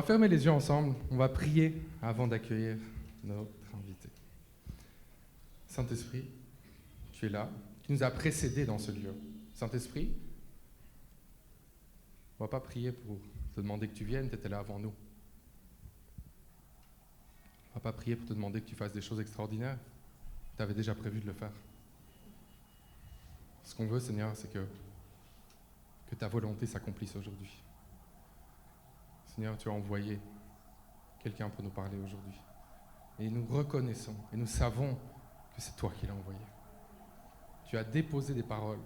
va fermer les yeux ensemble, on va prier avant d'accueillir notre invité. Saint-Esprit, tu es là, tu nous as précédés dans ce lieu. Saint-Esprit, on ne va pas prier pour te demander que tu viennes, tu étais là avant nous. On ne va pas prier pour te demander que tu fasses des choses extraordinaires, tu avais déjà prévu de le faire. Ce qu'on veut, Seigneur, c'est que ta volonté s'accomplisse aujourd'hui. Seigneur, tu as envoyé quelqu'un pour nous parler aujourd'hui. Et nous reconnaissons et nous savons que c'est toi qui l'as envoyé. Tu as déposé des paroles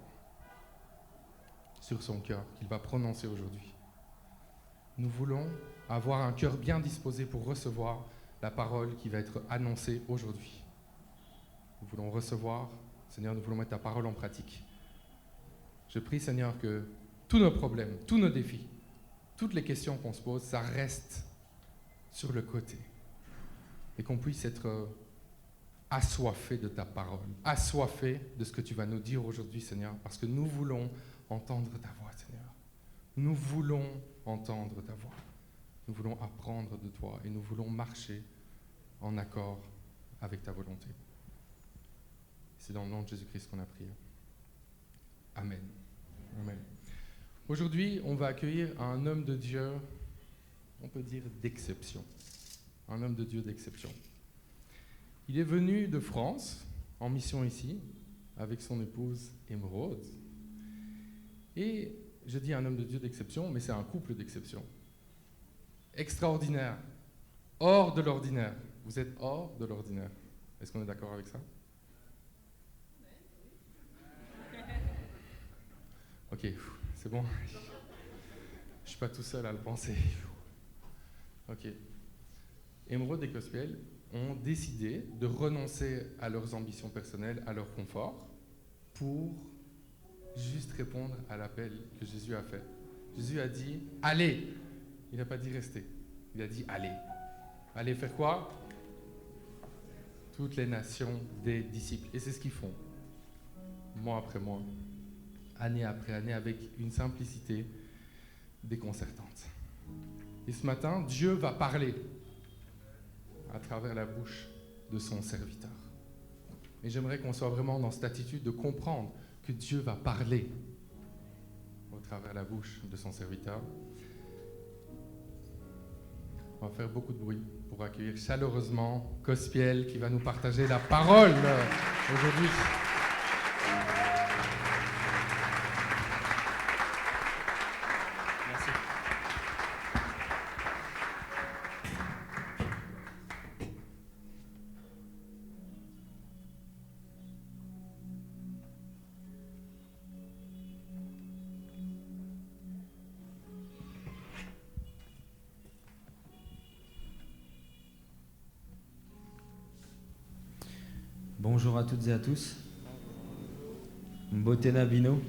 sur son cœur qu'il va prononcer aujourd'hui. Nous voulons avoir un cœur bien disposé pour recevoir la parole qui va être annoncée aujourd'hui. Nous voulons recevoir, Seigneur, nous voulons mettre ta parole en pratique. Je prie, Seigneur, que tous nos problèmes, tous nos défis, toutes les questions qu'on se pose, ça reste sur le côté. Et qu'on puisse être assoiffés de ta parole, assoiffés de ce que tu vas nous dire aujourd'hui, Seigneur, parce que nous voulons entendre ta voix, Seigneur. Nous voulons entendre ta voix. Nous voulons apprendre de toi et nous voulons marcher en accord avec ta volonté. C'est dans le nom de Jésus-Christ qu'on a prié. Amen. Amen. Aujourd'hui, on va accueillir un homme de Dieu, on peut dire d'exception. Un homme de Dieu d'exception. Il est venu de France, en mission ici, avec son épouse Émeraude. Et je dis un homme de Dieu d'exception, mais c'est un couple d'exception. Extraordinaire, hors de l'ordinaire. Vous êtes hors de l'ordinaire. Est-ce qu'on est d'accord avec ça? Ok, c'est bon. Je ne suis pas tout seul à le penser. Ok. Émeraude et Gospel ont décidé de renoncer à leurs ambitions personnelles, à leur confort, pour juste répondre à l'appel que Jésus a fait. Jésus a dit « Allez !» Il n'a pas dit « Restez ». Il a dit « Allez ». Allez faire quoi? Toutes les nations des disciples. Et c'est ce qu'ils font, mois après mois, année après année, avec une simplicité déconcertante. Et ce matin, Dieu va parler à travers la bouche de son serviteur. Et j'aimerais qu'on soit vraiment dans cette attitude de comprendre que Dieu va parler au travers la bouche de son serviteur. On va faire beaucoup de bruit pour accueillir chaleureusement Gospel qui va nous partager la parole aujourd'hui. Merci. Bonjour à toutes et à tous. Mbotena Bino.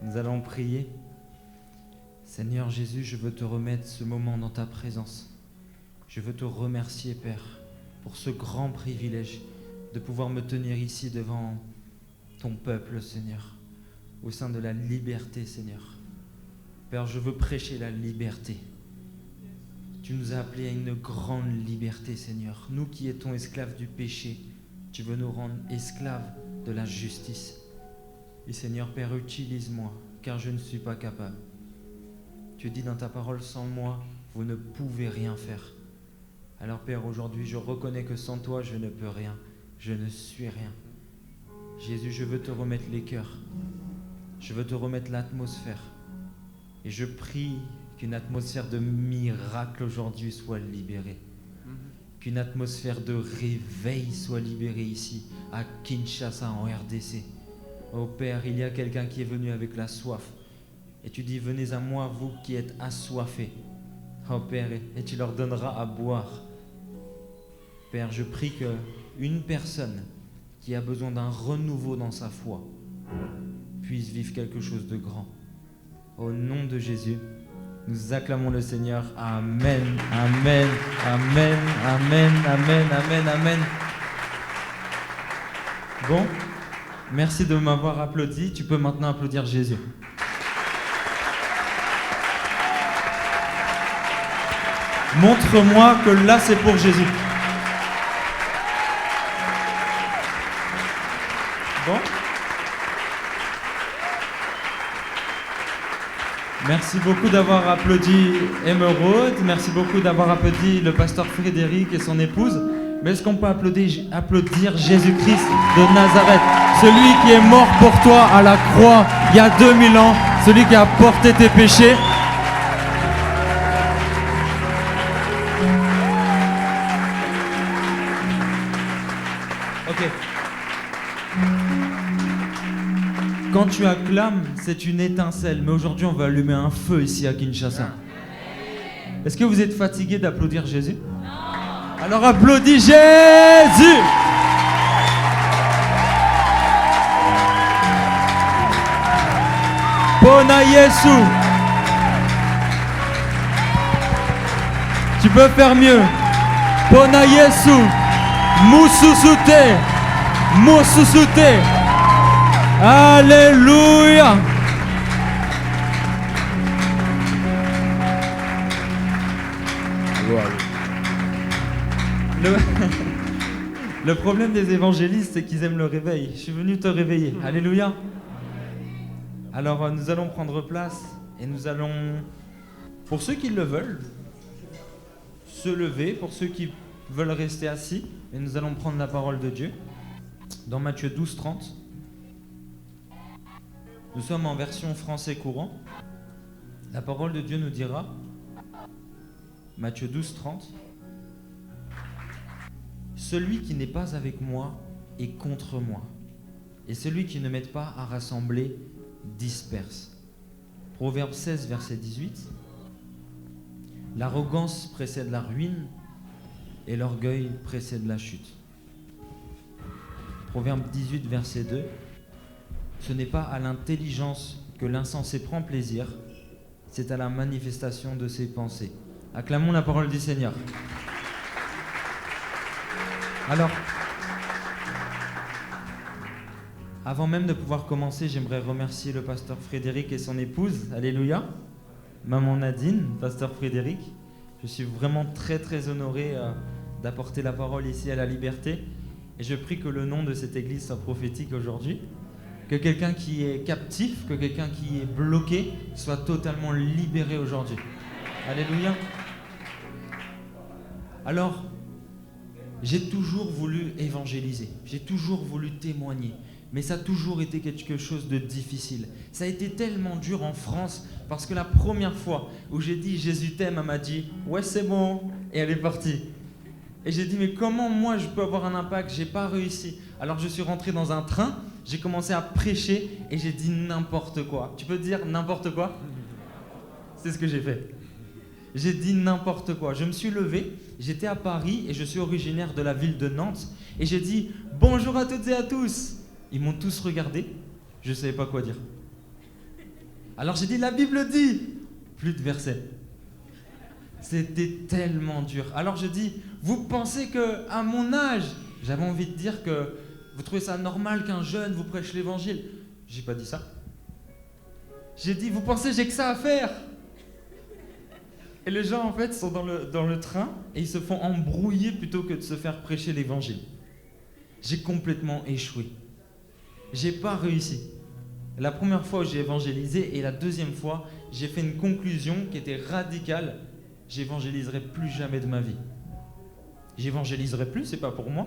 Nous allons prier. Seigneur Jésus, je veux te remettre ce moment dans ta présence. Je veux te remercier, Père, pour ce grand privilège de pouvoir me tenir ici devant ton peuple, Seigneur, au sein de la liberté, Seigneur. Père, je veux prêcher la liberté. Tu nous as appelés à une grande liberté, Seigneur. Nous qui étions esclaves du péché, tu veux nous rendre esclaves de la justice. Et Seigneur, Père, utilise-moi, car je ne suis pas capable. Tu dis dans ta parole, sans moi, vous ne pouvez rien faire. Alors, Père, aujourd'hui, je reconnais que sans toi, je ne peux rien. Je ne suis rien. Jésus, je veux te remettre les cœurs. Je veux te remettre l'atmosphère. Et je prie qu'une atmosphère de miracle aujourd'hui soit libérée. Qu'une atmosphère de réveil soit libérée ici, à Kinshasa, en RDC. Oh Père, il y a quelqu'un qui est venu avec la soif. Et tu dis, venez à moi, vous qui êtes assoiffés. Oh Père, et tu leur donneras à boire. Père, je prie qu'une personne qui a besoin d'un renouveau dans sa foi puisse vivre quelque chose de grand. Au nom de Jésus, nous acclamons le Seigneur. Amen, amen, amen, amen, amen, amen, amen. Bon, merci de m'avoir applaudi. Tu peux maintenant applaudir Jésus. Montre-moi que là, c'est pour Jésus. Bon. Merci beaucoup d'avoir applaudi Émeraude. Merci beaucoup d'avoir applaudi le pasteur Frédéric et son épouse. Mais est-ce qu'on peut applaudir Jésus-Christ de Nazareth, celui qui est mort pour toi à la croix il y a 2000 ans, celui qui a porté tes péchés? Ok. Quand tu acclames, c'est une étincelle. Mais aujourd'hui, on va allumer un feu ici à Kinshasa. Est-ce que vous êtes fatigué d'applaudir Jésus? Alors applaudis Jésus! Pona Yesu! Tu peux faire mieux. Pona Yesu! Mususute! Mususute! Alléluia! Le problème des évangélistes, c'est qu'ils aiment le réveil. Je suis venu te réveiller. Alléluia. Alors, nous allons prendre place et nous allons, pour ceux qui le veulent, se lever. Pour ceux qui veulent rester assis, et nous allons prendre la parole de Dieu. Dans Matthieu 12, 30. Nous sommes en version français courant. La parole de Dieu nous dira, Matthieu 12, 30. Celui qui n'est pas avec moi est contre moi, et celui qui ne m'aide pas à rassembler disperse. Proverbe 16, verset 18. L'arrogance précède la ruine, et l'orgueil précède la chute. Proverbe 18, verset 2. Ce n'est pas à l'intelligence que l'insensé prend plaisir, c'est à la manifestation de ses pensées. Acclamons la parole du Seigneur. Alors, avant même de pouvoir commencer, j'aimerais remercier le pasteur Frédéric et son épouse. Alléluia. Maman Nadine, pasteur Frédéric. Je suis vraiment très très honoré d'apporter la parole ici à la Liberté. Et je prie que le nom de cette église soit prophétique aujourd'hui. Que quelqu'un qui est captif, que quelqu'un qui est bloqué soit totalement libéré aujourd'hui. Alléluia. Alors, j'ai toujours voulu évangéliser, j'ai toujours voulu témoigner, mais ça a toujours été quelque chose de difficile. Ça a été tellement dur en France, parce que la première fois où j'ai dit « Jésus t'aime », elle m'a dit « Ouais, c'est bon », et elle est partie. Et j'ai dit « Mais comment moi je peux avoir un impact ? J'ai pas réussi. » Alors je suis rentré dans un train, j'ai commencé à prêcher, et j'ai dit n'importe quoi. Tu peux dire n'importe quoi ? C'est ce que j'ai fait. J'ai dit n'importe quoi. Je me suis levé, j'étais à Paris et je suis originaire de la ville de Nantes. Et j'ai dit « Bonjour à toutes et à tous ». Ils m'ont tous regardé, je ne savais pas quoi dire. Alors j'ai dit « La Bible dit ». Plus de versets. C'était tellement dur. Alors je dis « Vous pensez qu'à mon âge », j'avais envie de dire que vous trouvez ça normal qu'un jeune vous prêche l'évangile. J'ai pas dit ça. J'ai dit « Vous pensez que j'ai que ça à faire ?» Et les gens, en fait, sont dans le train et ils se font embrouiller plutôt que de se faire prêcher l'évangile. J'ai complètement échoué. J'ai pas réussi. La première fois où j'ai évangélisé et la deuxième fois, j'ai fait une conclusion qui était radicale. J'évangéliserai plus jamais de ma vie. J'évangéliserai plus, c'est pas pour moi.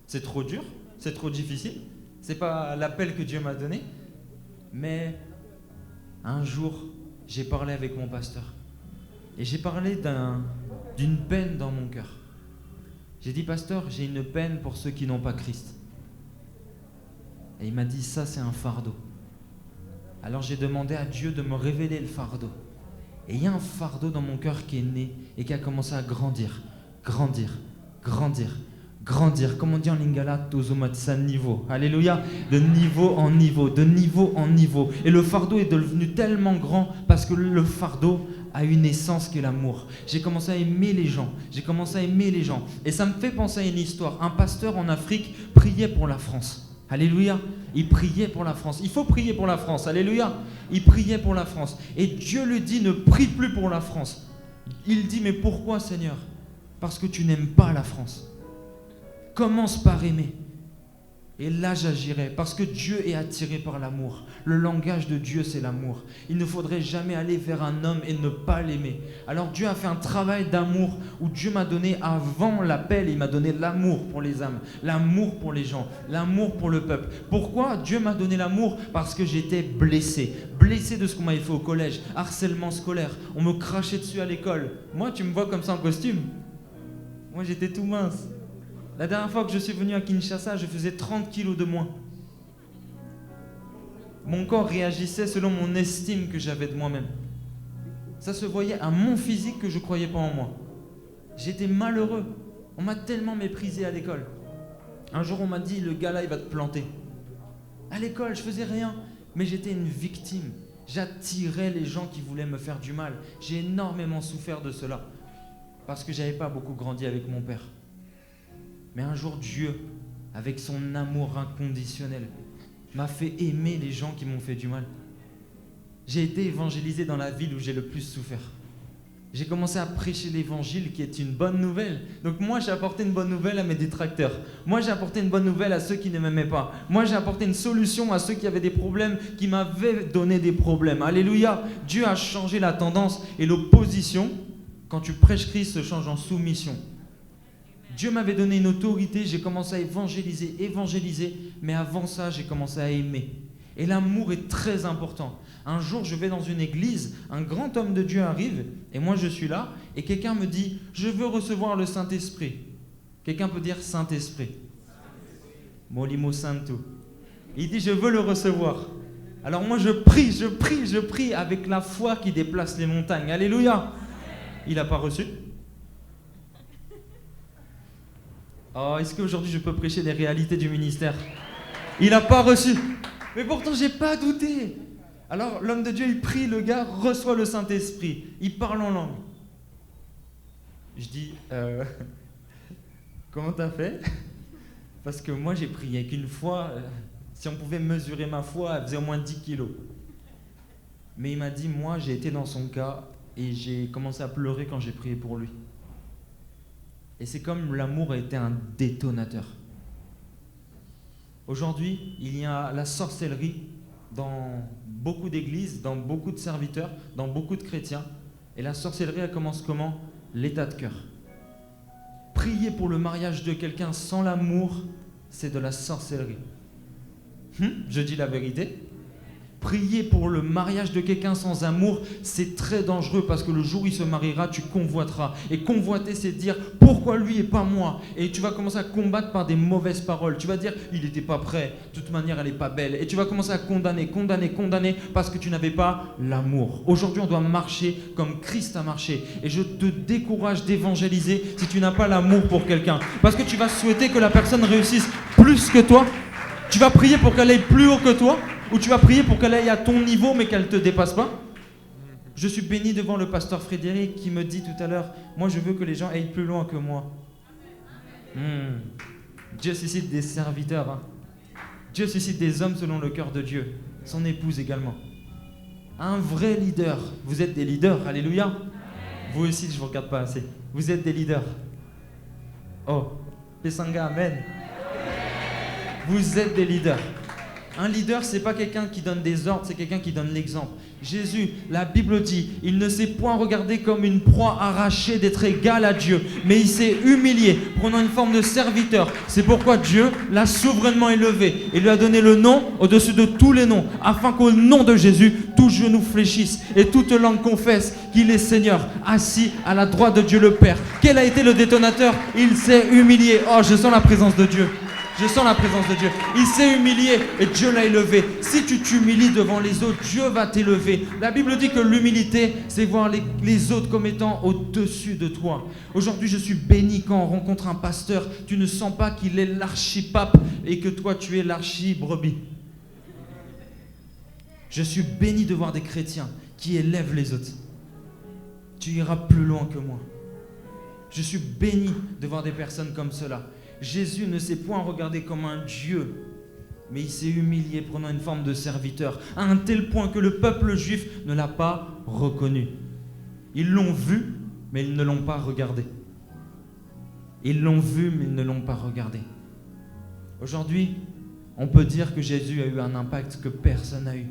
C'est trop dur, c'est trop difficile. C'est pas l'appel que Dieu m'a donné. Mais un jour, j'ai parlé avec mon pasteur. Et j'ai parlé d'une peine dans mon cœur. J'ai dit, pasteur, j'ai une peine pour ceux qui n'ont pas Christ. Et il m'a dit, ça c'est un fardeau. Alors j'ai demandé à Dieu de me révéler le fardeau. Et il y a un fardeau dans mon cœur qui est né et qui a commencé à grandir, grandir, grandir, grandir. Comme on dit en lingala, tozomatsa niveau. Alléluia. De niveau en niveau, de niveau en niveau. Et le fardeau est devenu tellement grand parce que le fardeau a une essence qui est l'amour. J'ai commencé à aimer les gens. J'ai commencé à aimer les gens. Et ça me fait penser à une histoire. Un pasteur en Afrique priait pour la France. Alléluia. Il priait pour la France. Il faut prier pour la France. Alléluia. Il priait pour la France. Et Dieu lui dit, ne prie plus pour la France. Il dit, mais pourquoi Seigneur? Parce que tu n'aimes pas la France. Commence par aimer. Et là, j'agirai, parce que Dieu est attiré par l'amour. Le langage de Dieu, c'est l'amour. Il ne faudrait jamais aller vers un homme et ne pas l'aimer. Alors Dieu a fait un travail d'amour où Dieu m'a donné avant l'appel, il m'a donné l'amour pour les âmes, l'amour pour les gens, l'amour pour le peuple. Pourquoi Dieu m'a donné l'amour? Parce que j'étais blessé. Blessé de ce qu'on m'avait fait au collège, harcèlement scolaire, on me crachait dessus à l'école. Moi, tu me vois comme ça en costume? Moi, j'étais tout mince. La dernière fois que je suis venu à Kinshasa, je faisais 30 kilos de moins. Mon corps réagissait selon mon estime que j'avais de moi-même. Ça se voyait à mon physique que je ne croyais pas en moi. J'étais malheureux. On m'a tellement méprisé à l'école. Un jour, on m'a dit, le gars là, il va te planter. À l'école, je faisais rien, mais j'étais une victime. J'attirais les gens qui voulaient me faire du mal. J'ai énormément souffert de cela, parce que je n'avais pas beaucoup grandi avec mon père. Mais un jour, Dieu, avec son amour inconditionnel, m'a fait aimer les gens qui m'ont fait du mal. J'ai été évangélisé dans la ville où j'ai le plus souffert. J'ai commencé à prêcher l'évangile qui est une bonne nouvelle. Donc moi, j'ai apporté une bonne nouvelle à mes détracteurs. Moi, j'ai apporté une bonne nouvelle à ceux qui ne m'aimaient pas. Moi, j'ai apporté une solution à ceux qui avaient des problèmes, qui m'avaient donné des problèmes. Alléluia. Dieu a changé la tendance et l'opposition, quand tu prêches Christ, se change en soumission. Dieu m'avait donné une autorité, j'ai commencé à évangéliser, mais avant ça, j'ai commencé à aimer. Et l'amour est très important. Un jour, je vais dans une église, un grand homme de Dieu arrive, et moi je suis là, et quelqu'un me dit, je veux recevoir le Saint-Esprit. Quelqu'un peut dire Saint-Esprit. Molimo Santo. Il dit, je veux le recevoir. Alors moi je prie avec la foi qui déplace les montagnes. Alléluia. Il n'a pas reçu. Oh, est-ce qu'aujourd'hui je peux prêcher les réalités du ministère? Il n'a pas reçu. Mais pourtant, j'ai pas douté. Alors, l'homme de Dieu, il prie, le gars reçoit le Saint-Esprit. Il parle en langue. Je dis, comment t'as fait? Parce que moi, j'ai prié qu'une fois, si on pouvait mesurer ma foi, elle faisait au moins 10 kilos. Mais il m'a dit, moi, j'ai été dans son cas et j'ai commencé à pleurer quand j'ai prié pour lui. Et c'est comme l'amour a été un détonateur. Aujourd'hui, il y a la sorcellerie dans beaucoup d'églises, dans beaucoup de serviteurs, dans beaucoup de chrétiens. Et la sorcellerie, elle commence comment? L'état de cœur. Prier pour le mariage de quelqu'un sans l'amour, c'est de la sorcellerie. Je dis la vérité. Prier pour le mariage de quelqu'un sans amour, c'est très dangereux parce que le jour où il se mariera, tu convoiteras. Et convoiter, c'est dire pourquoi lui et pas moi. Et tu vas commencer à combattre par des mauvaises paroles. Tu vas dire il n'était pas prêt, de toute manière elle n'est pas belle. Et tu vas commencer à condamner parce que tu n'avais pas l'amour. Aujourd'hui, on doit marcher comme Christ a marché. Et je te décourage d'évangéliser si tu n'as pas l'amour pour quelqu'un. Parce que tu vas souhaiter que la personne réussisse plus que toi. Tu vas prier pour qu'elle aille plus haut que toi. Ou tu vas prier pour qu'elle aille à ton niveau mais qu'elle ne te dépasse pas. Je suis béni devant le pasteur Frédéric qui me dit tout à l'heure, moi je veux que les gens aillent plus loin que moi. Dieu suscite des serviteurs. Hein. Dieu suscite des hommes selon le cœur de Dieu. Son épouse également. Un vrai leader. Vous êtes des leaders, alléluia. Vous aussi, je ne vous regarde pas assez. Vous êtes des leaders. Oh, Pesanga, amen. Vous êtes des leaders. Un leader, c'est pas quelqu'un qui donne des ordres, c'est quelqu'un qui donne l'exemple. Jésus, la Bible dit, il ne s'est point regardé comme une proie arrachée d'être égal à Dieu, mais il s'est humilié, prenant une forme de serviteur. C'est pourquoi Dieu l'a souverainement élevé et lui a donné le nom au-dessus de tous les noms, afin qu'au nom de Jésus, tout genou fléchisse et toute langue confesse qu'il est Seigneur, assis à la droite de Dieu le Père. Quel a été le détonateur? Il s'est humilié. Oh, je sens la présence de Dieu. Je sens la présence de Dieu. Il s'est humilié et Dieu l'a élevé. Si tu t'humilies devant les autres, Dieu va t'élever. La Bible dit que l'humilité, c'est voir les autres comme étant au-dessus de toi. Aujourd'hui, je suis béni quand on rencontre un pasteur. Tu ne sens pas qu'il est l'archipape et que toi, tu es l'archi-brebis. Je suis béni de voir des chrétiens qui élèvent les autres. Tu iras plus loin que moi. Je suis béni de voir des personnes comme cela. Jésus ne s'est point regardé comme un Dieu, mais il s'est humilié prenant une forme de serviteur, à un tel point que le peuple juif ne l'a pas reconnu. Ils l'ont vu, mais ils ne l'ont pas regardé. Ils l'ont vu, mais ils ne l'ont pas regardé. Aujourd'hui, on peut dire que Jésus a eu un impact que personne n'a eu.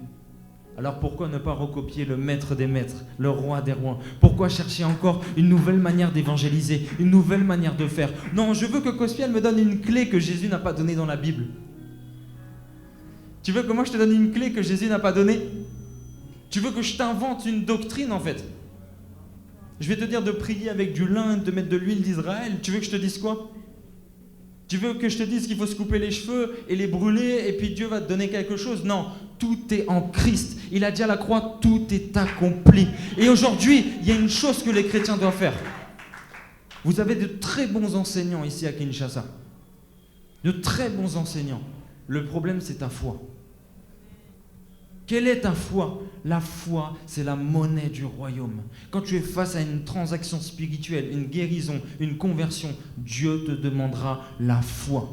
Alors pourquoi ne pas recopier le maître des maîtres, le roi des rois? Pourquoi chercher encore une nouvelle manière d'évangéliser, une nouvelle manière de faire? Non, je veux que Cospial me donne une clé que Jésus n'a pas donnée dans la Bible. Tu veux que moi je te donne une clé que Jésus n'a pas donnée? Tu veux que je t'invente une doctrine en fait? Je vais te dire de prier avec du lin, de mettre de l'huile d'Israël. Tu veux que je te dise quoi? Tu veux que je te dise qu'il faut se couper les cheveux et les brûler et puis Dieu va te donner quelque chose? Non, tout est en Christ. Il a dit à la croix, tout est accompli. Et aujourd'hui, il y a une chose que les chrétiens doivent faire. Vous avez de très bons enseignants ici à Kinshasa. De très bons enseignants. Le problème, c'est ta foi. Quelle est ta foi? La foi, c'est la monnaie du royaume. Quand tu es face à une transaction spirituelle, une guérison, une conversion, Dieu te demandera la foi.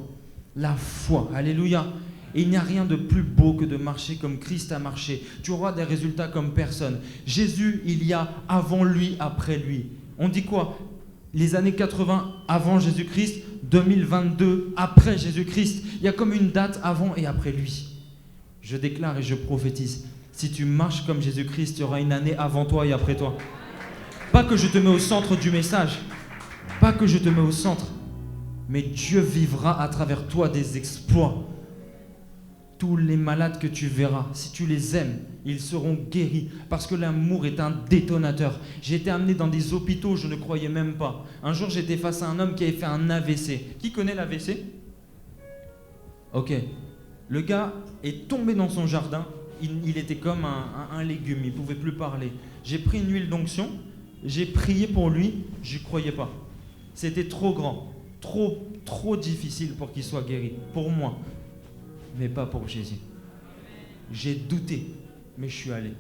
La foi. Alléluia. Et il n'y a rien de plus beau que de marcher comme Christ a marché. Tu auras des résultats comme personne. Jésus, il y a avant lui, après lui. On dit quoi? Les années 80 avant Jésus-Christ, 2022 après Jésus-Christ. Il y a comme une date avant et après lui. Je déclare et je prophétise. Si tu marches comme Jésus-Christ, il y aura une année avant toi et après toi. Pas que je te mets au centre du message. Pas que je te mets au centre. Mais Dieu vivra à travers toi des exploits. Tous les malades que tu verras, si tu les aimes, ils seront guéris. Parce que l'amour est un détonateur. J'ai été amené dans des hôpitaux, je ne croyais même pas. Un jour, j'étais face à un homme qui avait fait un AVC. Qui connaît l'AVC? Ok. Le gars est tombé dans son jardin. Il était comme un légume, il ne pouvait plus parler. J'ai pris une huile d'onction, j'ai prié pour lui, je n'y croyais pas. C'était trop grand, trop difficile pour qu'il soit guéri. Pour moi, mais pas pour Jésus. J'ai douté, mais je suis allé.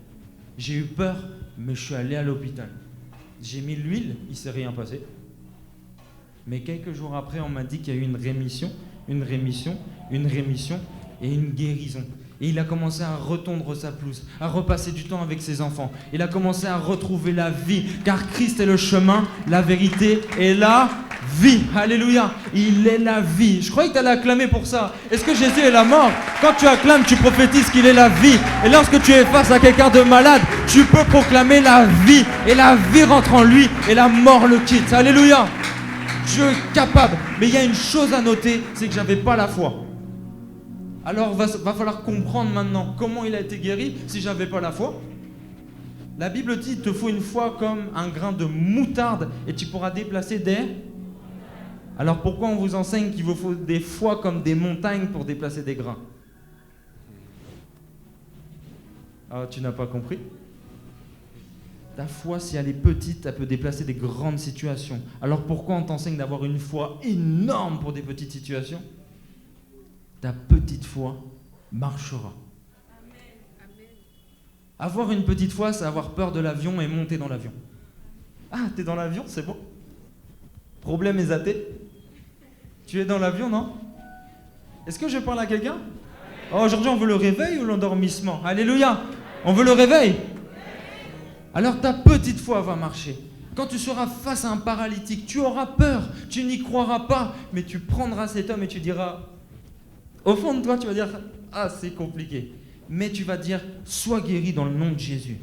J'ai eu peur, mais je suis allé à l'hôpital. J'ai mis l'huile, il ne s'est rien passé. Mais quelques jours après, on m'a dit qu'il y a eu une rémission et une guérison. Et il a commencé à retondre sa pelouse, à repasser du temps avec ses enfants. Il a commencé à retrouver la vie, car Christ est le chemin, la vérité et la vie. Alléluia, il est la vie. Je croyais que tu allais acclamer pour ça. Est-ce que Jésus est la mort? Quand tu acclames, tu prophétises qu'il est la vie. Et lorsque tu es face à quelqu'un de malade, tu peux proclamer la vie. Et la vie rentre en lui et la mort le quitte. Alléluia. Dieu est capable. Mais il y a une chose à noter, c'est que j'avais pas la foi. Alors va falloir comprendre maintenant comment il a été guéri si j'avais pas la foi. La Bible dit, il te faut une foi comme un grain de moutarde et tu pourras déplacer des... Alors pourquoi on vous enseigne qu'il vous faut des foi comme des montagnes pour déplacer des grains? Ah, tu n'as pas compris? Ta foi, si elle est petite, elle peut déplacer des grandes situations. Alors pourquoi on t'enseigne d'avoir une foi énorme pour des petites situations? Ta petite foi marchera. Amen. Avoir une petite foi, c'est avoir peur de l'avion et monter dans l'avion. Ah, t'es dans l'avion, c'est bon. Problème est athée. Tu es dans l'avion, non? Est-ce que je parle à quelqu'un? Oh, aujourd'hui, on veut le réveil ou l'endormissement? Alléluia. On veut le réveil. Alors ta petite foi va marcher. Quand tu seras face à un paralytique, tu auras peur, tu n'y croiras pas, mais tu prendras cet homme et tu diras... Au fond de toi, tu vas dire, ah, c'est compliqué. Mais tu vas dire, sois guéri dans le nom de Jésus.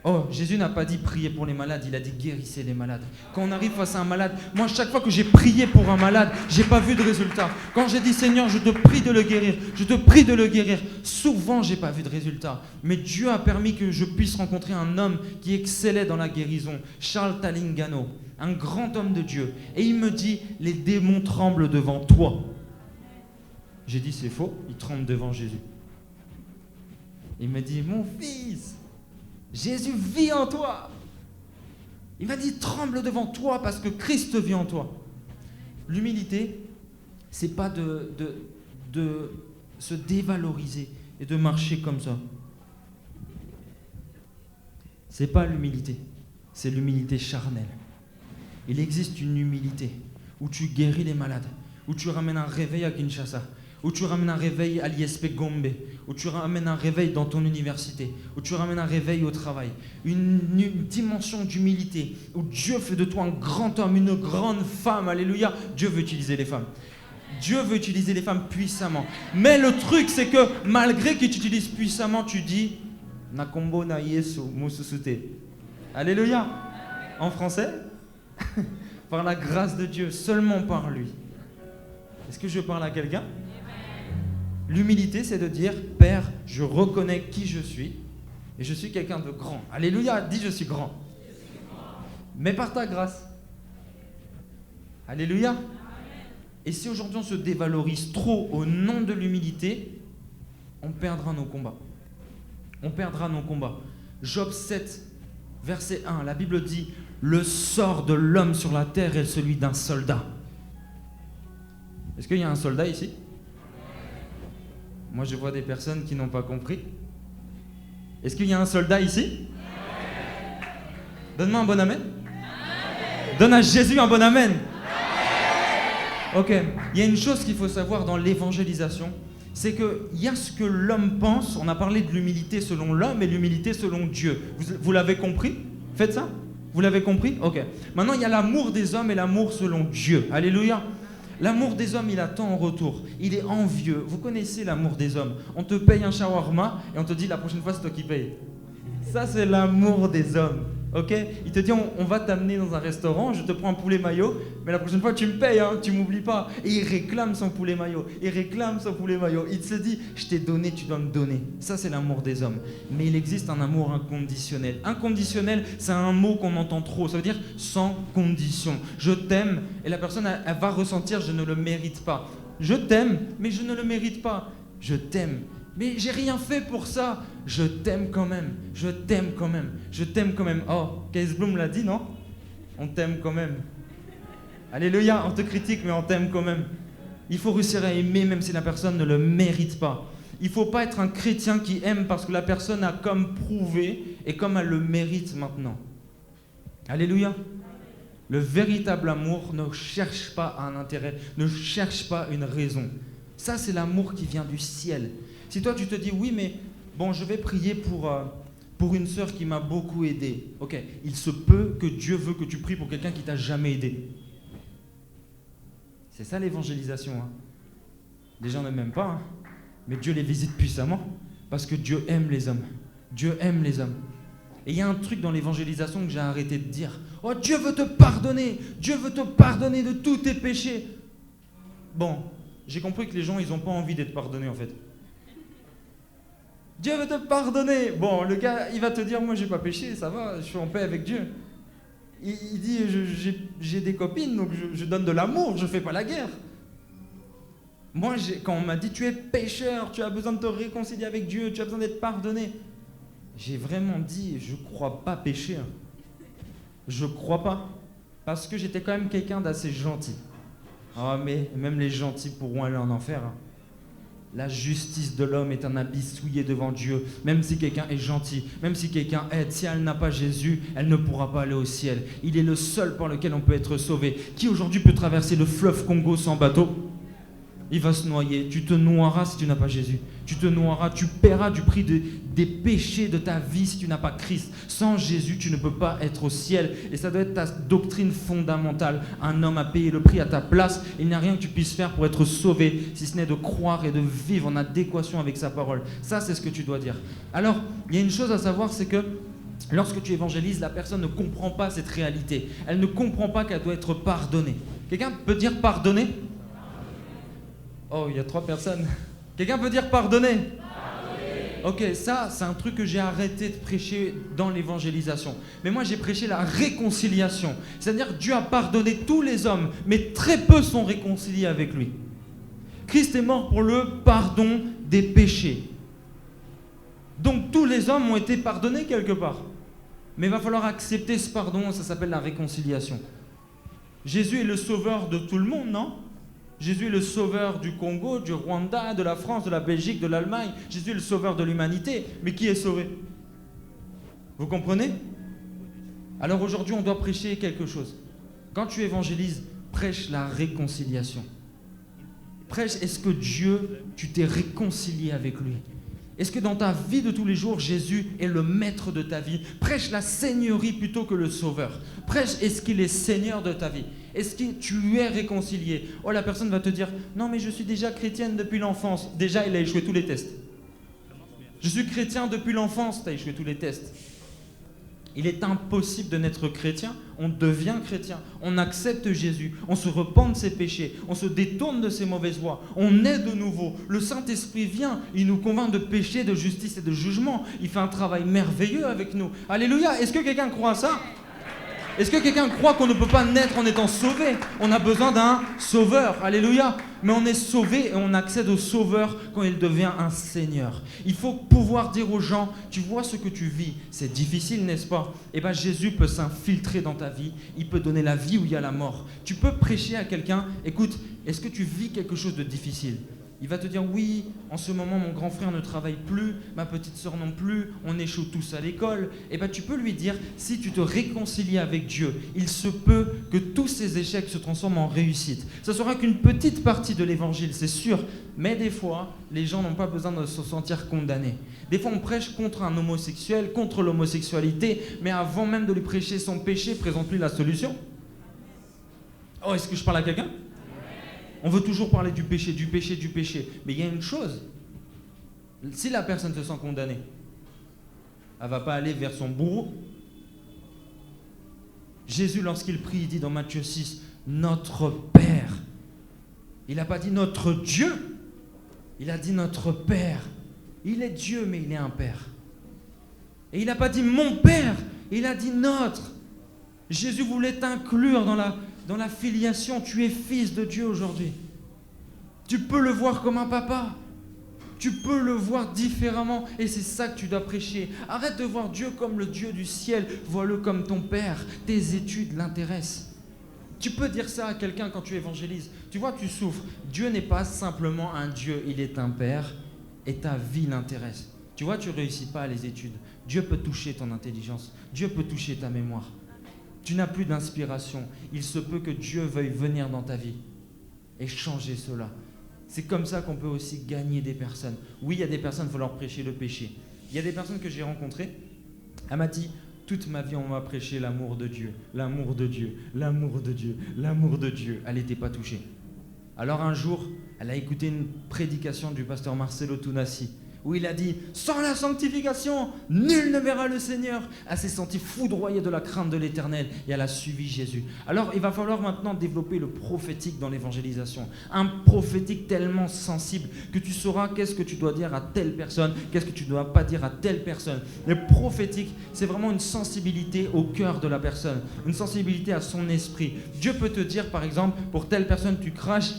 Oh, Jésus n'a pas dit prier pour les malades, il a dit guérissez les malades. Quand on arrive face à un malade, moi, chaque fois que j'ai prié pour un malade, j'ai pas vu de résultat. Quand j'ai dit, Seigneur, je te prie de le guérir, je te prie de le guérir, souvent, j'ai pas vu de résultat. Mais Dieu a permis que je puisse rencontrer un homme qui excellait dans la guérison, Charles Talingano, un grand homme de Dieu. Et il me dit, les démons tremblent devant toi. J'ai dit, c'est faux, il tremble devant Jésus. Il me dit, mon fils, Jésus vit en toi. Il m'a dit, tremble devant toi parce que Christ vit en toi. L'humilité, c'est pas de se dévaloriser et de marcher comme ça. C'est pas l'humilité, c'est l'humilité charnelle. Il existe une humilité où tu guéris les malades, où tu ramènes un réveil à Kinshasa, où tu ramènes un réveil à l'ISP Gombe, où tu ramènes un réveil dans ton université, où tu ramènes un réveil au travail, une dimension d'humilité, où Dieu fait de toi un grand homme, une grande femme, alléluia. Dieu veut utiliser les femmes. Dieu veut utiliser les femmes puissamment. Mais le truc, c'est que malgré qu'il t'utilise puissamment, tu dis « Nakombo na Yesu mususute ». Alléluia. En français, par la grâce de Dieu, seulement par lui. Est-ce que je parle à quelqu'un? L'humilité, c'est de dire « Père, je reconnais qui je suis et je suis quelqu'un de grand. » Alléluia, dis « Je suis grand. » Mais par ta grâce. Alléluia. Et si aujourd'hui on se dévalorise trop au nom de l'humilité, on perdra nos combats. On perdra nos combats. Job 7, verset 1, la Bible dit « Le sort de l'homme sur la terre est celui d'un soldat. » Est-ce qu'il y a un soldat ici? Moi, je vois des personnes qui n'ont pas compris. Est-ce qu'il y a un soldat ici? Donne-moi un bon amen. Donne à Jésus un bon amen. Ok, il y a une chose qu'il faut savoir dans l'évangélisation, c'est qu'il y a ce que l'homme pense. On a parlé de l'humilité selon l'homme et l'humilité selon Dieu. Vous l'avez compris? Faites ça? Vous l'avez compris? Ok. Maintenant, il y a l'amour des hommes et l'amour selon Dieu. Alléluia. L'amour des hommes, il attend en retour. Il est envieux. Vous connaissez l'amour des hommes. On te paye un shawarma et on te dit la prochaine fois, c'est toi qui payes. Ça, c'est l'amour des hommes. Ok? Il te dit, on va t'amener dans un restaurant, je te prends un poulet mayo, mais la prochaine fois, tu me payes, hein, tu m'oublies pas. Et il réclame son poulet mayo. Il réclame son poulet mayo. Il se dit, je t'ai donné, tu dois me donner. Ça, c'est l'amour des hommes. Mais il existe un amour inconditionnel. Inconditionnel, c'est un mot qu'on entend trop. Ça veut dire sans condition. Je t'aime, et la personne, elle va ressentir, je ne le mérite pas. Je t'aime, mais je ne le mérite pas. Je t'aime. Mais j'ai rien fait pour ça. Je t'aime quand même. Je t'aime quand même. Je t'aime quand même. Oh, Kees Bloom l'a dit, non? On t'aime quand même. Alléluia, on te critique, mais on t'aime quand même. Il faut réussir à aimer même si la personne ne le mérite pas. Il ne faut pas être un chrétien qui aime parce que la personne a comme prouvé et comme elle le mérite maintenant. Alléluia. Le véritable amour ne cherche pas un intérêt, ne cherche pas une raison. Ça, c'est l'amour qui vient du ciel. Si toi, tu te dis, oui, mais bon, je vais prier pour une sœur qui m'a beaucoup aidé. Ok, il se peut que Dieu veut que tu pries pour quelqu'un qui t'a jamais aidé. C'est ça l'évangélisation. Hein. Les gens ne m'aiment pas, hein, mais Dieu les visite puissamment parce que Dieu aime les hommes. Dieu aime les hommes. Et il y a un truc dans l'évangélisation que j'ai arrêté de dire. Oh, Dieu veut te pardonner. Dieu veut te pardonner de tous tes péchés. Bon, j'ai compris que les gens, ils n'ont pas envie d'être pardonnés en fait. Dieu veut te pardonner. Bon, le gars, il va te dire, moi, j'ai pas péché, ça va, je suis en paix avec Dieu. Il dit, j'ai des copines, donc je donne de l'amour, je fais pas la guerre. Moi, quand on m'a dit, tu es pécheur, tu as besoin de te réconcilier avec Dieu, tu as besoin d'être pardonné, j'ai vraiment dit, je crois pas pécher. Je crois pas. Parce que j'étais quand même quelqu'un d'assez gentil. Ah, mais même les gentils pourront aller en enfer. Hein. La justice de l'homme est un habit souillé devant Dieu. Même si quelqu'un est gentil, même si quelqu'un aide, si elle n'a pas Jésus, elle ne pourra pas aller au ciel. Il est le seul par lequel on peut être sauvé. Qui aujourd'hui peut traverser le fleuve Congo sans bateau? Il va se noyer. Tu te noieras si tu n'as pas Jésus. Tu te noieras, tu paieras du prix des péchés de ta vie si tu n'as pas Christ. Sans Jésus, tu ne peux pas être au ciel. Et ça doit être ta doctrine fondamentale. Un homme a payé le prix à ta place. Il n'y a rien que tu puisses faire pour être sauvé, si ce n'est de croire et de vivre en adéquation avec sa parole. Ça, c'est ce que tu dois dire. Alors, il y a une chose à savoir, c'est que lorsque tu évangélises, la personne ne comprend pas cette réalité. Elle ne comprend pas qu'elle doit être pardonnée. Quelqu'un peut dire pardonner? Oh, il y a 3 personnes. Quelqu'un peut dire pardonner? Ok, ça, c'est un truc que j'ai arrêté de prêcher dans l'évangélisation. Mais moi, j'ai prêché la réconciliation. C'est-à-dire que Dieu a pardonné tous les hommes, mais très peu sont réconciliés avec lui. Christ est mort pour le pardon des péchés. Donc, tous les hommes ont été pardonnés quelque part. Mais il va falloir accepter ce pardon, ça s'appelle la réconciliation. Jésus est le sauveur de tout le monde, non ? Jésus est le sauveur du Congo, du Rwanda, de la France, de la Belgique, de l'Allemagne. Jésus est le sauveur de l'humanité. Mais qui est sauvé? Vous comprenez? Alors aujourd'hui, on doit prêcher quelque chose. Quand tu évangélises, prêche la réconciliation. Prêche, est-ce que Dieu, tu t'es réconcilié avec lui? Est-ce que dans ta vie de tous les jours, Jésus est le maître de ta vie? Prêche la seigneurie plutôt que le sauveur. Prêche, est-ce qu'il est seigneur de ta vie? Est-ce que tu es réconcilié? Oh, la personne va te dire, non mais je suis déjà chrétienne depuis l'enfance. Déjà, il a échoué tous les tests. Je suis chrétien depuis l'enfance, tu as échoué tous les tests. Il est impossible de n'être chrétien, on devient chrétien, on accepte Jésus, on se repent de ses péchés, on se détourne de ses mauvaises voies, on est de nouveau. Le Saint-Esprit vient, il nous convainc de péché, de justice et de jugement. Il fait un travail merveilleux avec nous. Alléluia, est-ce que quelqu'un croit à ça? Est-ce que quelqu'un croit qu'on ne peut pas naître en étant sauvé? On a besoin d'un sauveur, alléluia. Mais on est sauvé et on accède au sauveur quand il devient un seigneur. Il faut pouvoir dire aux gens, tu vois ce que tu vis, c'est difficile, n'est-ce pas? Eh bien Jésus peut s'infiltrer dans ta vie, il peut donner la vie où il y a la mort. Tu peux prêcher à quelqu'un, écoute, est-ce que tu vis quelque chose de difficile? Il va te dire, oui, en ce moment, mon grand frère ne travaille plus, ma petite sœur non plus, on échoue tous à l'école. Et bien, tu peux lui dire, si tu te réconcilies avec Dieu, il se peut que tous ces échecs se transforment en réussite. Ça sera qu'une petite partie de l'évangile, c'est sûr. Mais des fois, les gens n'ont pas besoin de se sentir condamnés. Des fois, on prêche contre un homosexuel, contre l'homosexualité, mais avant même de lui prêcher son péché, présente-lui la solution. Oh, est-ce que je parle à quelqu'un? On veut toujours parler du péché, du péché, du péché. Mais il y a une chose. Si la personne se sent condamnée, elle ne va pas aller vers son bourreau. Jésus, lorsqu'il prie, il dit dans Matthieu 6, « Notre Père ». Il n'a pas dit « Notre Dieu ». Il a dit « Notre Père ». Il est Dieu, mais il est un Père. Et il n'a pas dit « Mon Père ». Il a dit « Notre ». Jésus voulait t'inclure dans la filiation. Tu es fils de Dieu aujourd'hui. Tu peux le voir comme un papa. Tu peux le voir différemment. Et c'est ça que tu dois prêcher. Arrête de voir Dieu comme le Dieu du ciel. Vois-le comme ton Père. Tes études l'intéressent. Tu peux dire ça à quelqu'un quand tu évangélises. Tu vois, tu souffres. Dieu n'est pas simplement un Dieu. Il est un Père. Et ta vie l'intéresse. Tu vois, tu ne réussis pas à les études. Dieu peut toucher ton intelligence. Dieu peut toucher ta mémoire. Tu n'as plus d'inspiration. Il se peut que Dieu veuille venir dans ta vie et changer cela. C'est comme ça qu'on peut aussi gagner des personnes. Oui, il y a des personnes, il faut leur prêcher le péché. Il y a des personnes que j'ai rencontrées, elle m'a dit, toute ma vie on m'a prêché l'amour de Dieu, l'amour de Dieu, l'amour de Dieu, l'amour de Dieu. Elle n'était pas touchée. Alors un jour, elle a écouté une prédication du pasteur Marcelo Tunasi, où il a dit « Sans la sanctification, nul ne verra le Seigneur ». Elle s'est sentie foudroyée de la crainte de l'Éternel et elle a suivi Jésus. Alors il va falloir maintenant développer le prophétique dans l'évangélisation. Un prophétique tellement sensible que tu sauras qu'est-ce que tu dois dire à telle personne, qu'est-ce que tu ne dois pas dire à telle personne. Le prophétique, c'est vraiment une sensibilité au cœur de la personne, une sensibilité à son esprit. Dieu peut te dire par exemple, pour telle personne tu craches...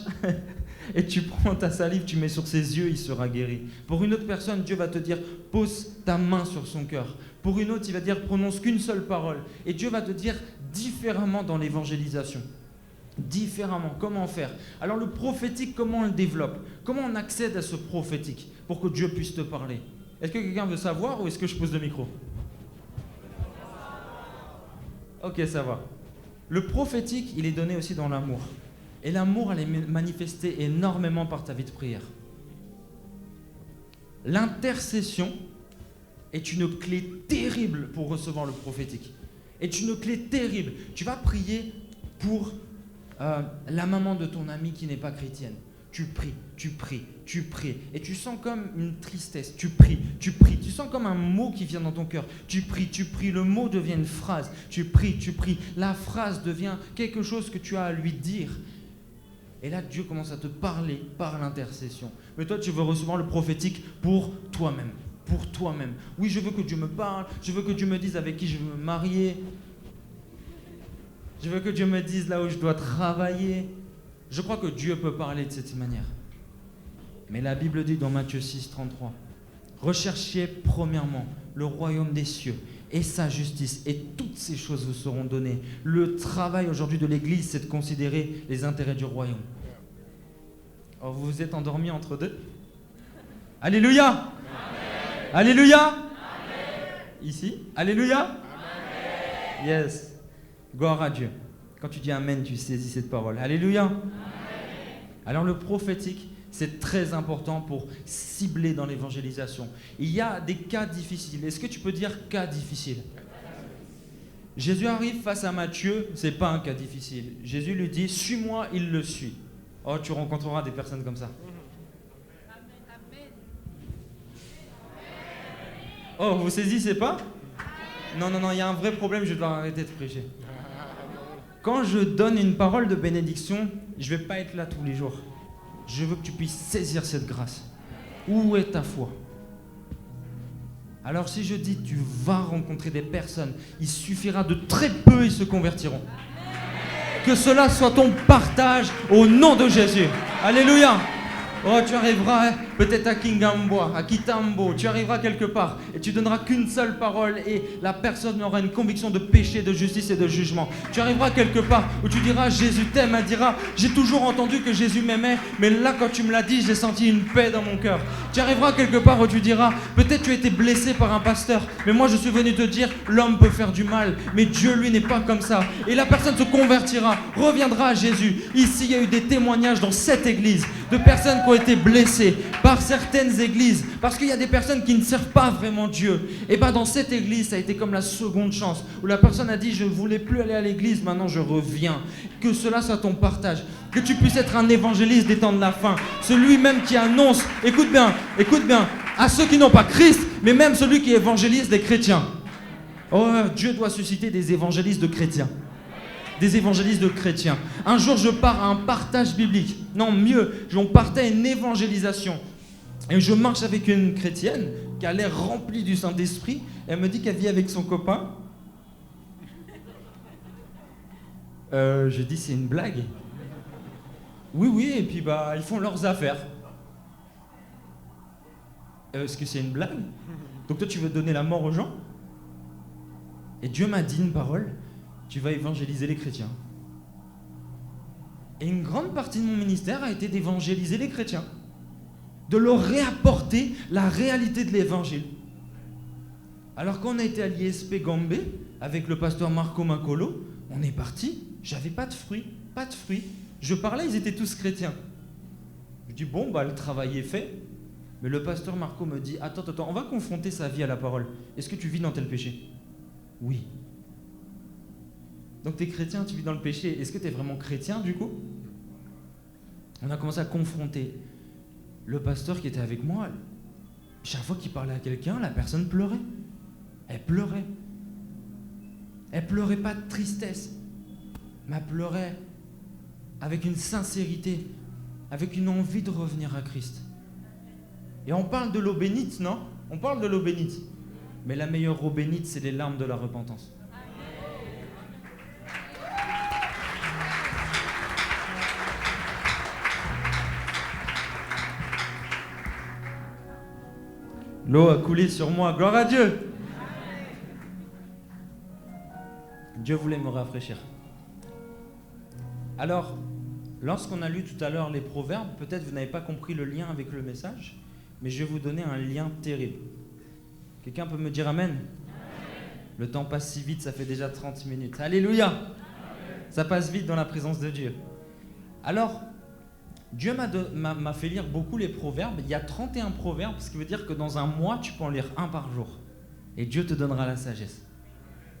et tu prends ta salive, tu mets sur ses yeux, il sera guéri. Pour une autre personne, Dieu va te dire, pose ta main sur son cœur. Pour une autre, il va dire, prononce qu'une seule parole. Et Dieu va te dire différemment dans l'évangélisation. Différemment, comment faire? Alors le prophétique, comment on le développe? Comment on accède à ce prophétique pour que Dieu puisse te parler? Est-ce que quelqu'un veut savoir ou est-ce que je pose le micro? Ok, ça va. Le prophétique, il est donné aussi dans l'amour. Et l'amour, elle est manifestée énormément par ta vie de prière. L'intercession est une clé terrible pour recevoir le prophétique. Est une clé terrible. Tu vas prier pour la maman de ton ami qui n'est pas chrétienne. Tu pries, tu pries, tu pries. Et tu sens comme une tristesse. Tu pries, tu pries. Tu sens comme un mot qui vient dans ton cœur. Tu pries, tu pries. Le mot devient une phrase. Tu pries, tu pries. La phrase devient quelque chose que tu as à lui dire. Et là, Dieu commence à te parler par l'intercession. Mais toi, tu veux recevoir le prophétique pour toi-même. Pour toi-même. Oui, je veux que Dieu me parle. Je veux que Dieu me dise avec qui je veux me marier. Je veux que Dieu me dise là où je dois travailler. Je crois que Dieu peut parler de cette manière. Mais la Bible dit dans Matthieu 6, 33, « Recherchez premièrement le royaume des cieux et sa justice, et toutes ces choses vous seront données. » Le travail aujourd'hui de l'Église, c'est de considérer les intérêts du royaume. Oh, vous vous êtes endormis entre deux? Alléluia! Amen. Alléluia! Amen. Ici? Alléluia! Amen. Yes. Gloire à Dieu. Quand tu dis Amen, tu saisis cette parole. Alléluia! Amen. Alors le prophétique, c'est très important pour cibler dans l'évangélisation. Il y a des cas difficiles. Est-ce que tu peux dire cas difficile? Jésus arrive face à Matthieu, c'est pas un cas difficile. Jésus lui dit, suis-moi, il le suit. Oh, tu rencontreras des personnes comme ça. Oh, vous saisissez pas? Non, il y a un vrai problème, je dois arrêter de prêcher. Quand je donne une parole de bénédiction, je vais pas être là tous les jours. Je veux que tu puisses saisir cette grâce. Où est ta foi? Alors si je dis tu vas rencontrer des personnes, il suffira de très peu, ils se convertiront. Que cela soit ton partage au nom de Jésus. Alléluia. Oh, tu arriveras peut-être à Kingamboa, à Kitambo, tu arriveras quelque part et tu donneras qu'une seule parole et la personne aura une conviction de péché, de justice et de jugement. Tu arriveras quelque part où tu diras Jésus t'aime, elle dira j'ai toujours entendu que Jésus m'aimait, mais là quand tu me l'as dit, j'ai senti une paix dans mon cœur. Tu arriveras quelque part où tu diras peut-être tu as été blessé par un pasteur, mais moi je suis venu te dire l'homme peut faire du mal, mais Dieu lui n'est pas comme ça. Et la personne se convertira, reviendra à Jésus. Ici il y a eu des témoignages dans cette église de personnes qui ont été blessées par certaines églises, parce qu'il y a des personnes qui ne servent pas vraiment Dieu. Et bien dans cette église, ça a été comme la seconde chance, où la personne a dit je ne voulais plus aller à l'église, maintenant je reviens. Que cela soit ton partage, que tu puisses être un évangéliste des temps de la fin, celui même qui annonce, écoute bien, à ceux qui n'ont pas Christ, mais même celui qui évangélise les chrétiens. Oh, Dieu doit susciter des évangélistes de chrétiens. Des évangélistes de chrétiens. Un jour, je pars à un partage biblique. Non, mieux, on partait à une évangélisation. Et je marche avec une chrétienne qui a l'air remplie du Saint-Esprit. Elle me dit qu'elle vit avec son copain. Je dis, c'est une blague. Oui, et puis ils font leurs affaires. Est-ce que c'est une blague? Donc toi, tu veux donner la mort aux gens? Et Dieu m'a dit une parole. Tu vas évangéliser les chrétiens. Et une grande partie de mon ministère a été d'évangéliser les chrétiens, de leur réapporter la réalité de l'évangile. Alors quand on a été à l'ISP Gambé avec le pasteur Marco Mancolo, on est parti, j'avais pas de fruits. Je parlais, ils étaient tous chrétiens. Je dis bon, le travail est fait. Mais le pasteur Marco me dit attends, on va confronter sa vie à la parole. Est-ce que tu vis dans tel péché? Oui. Donc tu es chrétien, tu vis dans le péché. Est-ce que tu es vraiment chrétien du coup? On a commencé à confronter. Le pasteur qui était avec moi, chaque fois qu'il parlait à quelqu'un, la personne pleurait. Elle pleurait. Elle pleurait pas de tristesse, mais elle pleurait avec une sincérité, avec une envie de revenir à Christ. Et on parle de l'eau bénite, non? On parle de l'eau bénite. Mais la meilleure eau bénite, c'est les larmes de la repentance. L'eau a coulé sur moi, gloire à Dieu. Dieu voulait me rafraîchir. Alors, lorsqu'on a lu tout à l'heure les proverbes, peut-être vous n'avez pas compris le lien avec le message, mais je vais vous donner un lien terrible. Quelqu'un peut me dire amen? Amen. Le temps passe si vite, ça fait déjà 30 minutes. Alléluia. Amen. Ça passe vite dans la présence de Dieu. Alors, Dieu m'a fait lire beaucoup les proverbes. Il y a 31 proverbes, ce qui veut dire que dans un mois, tu peux en lire un par jour. Et Dieu te donnera la sagesse.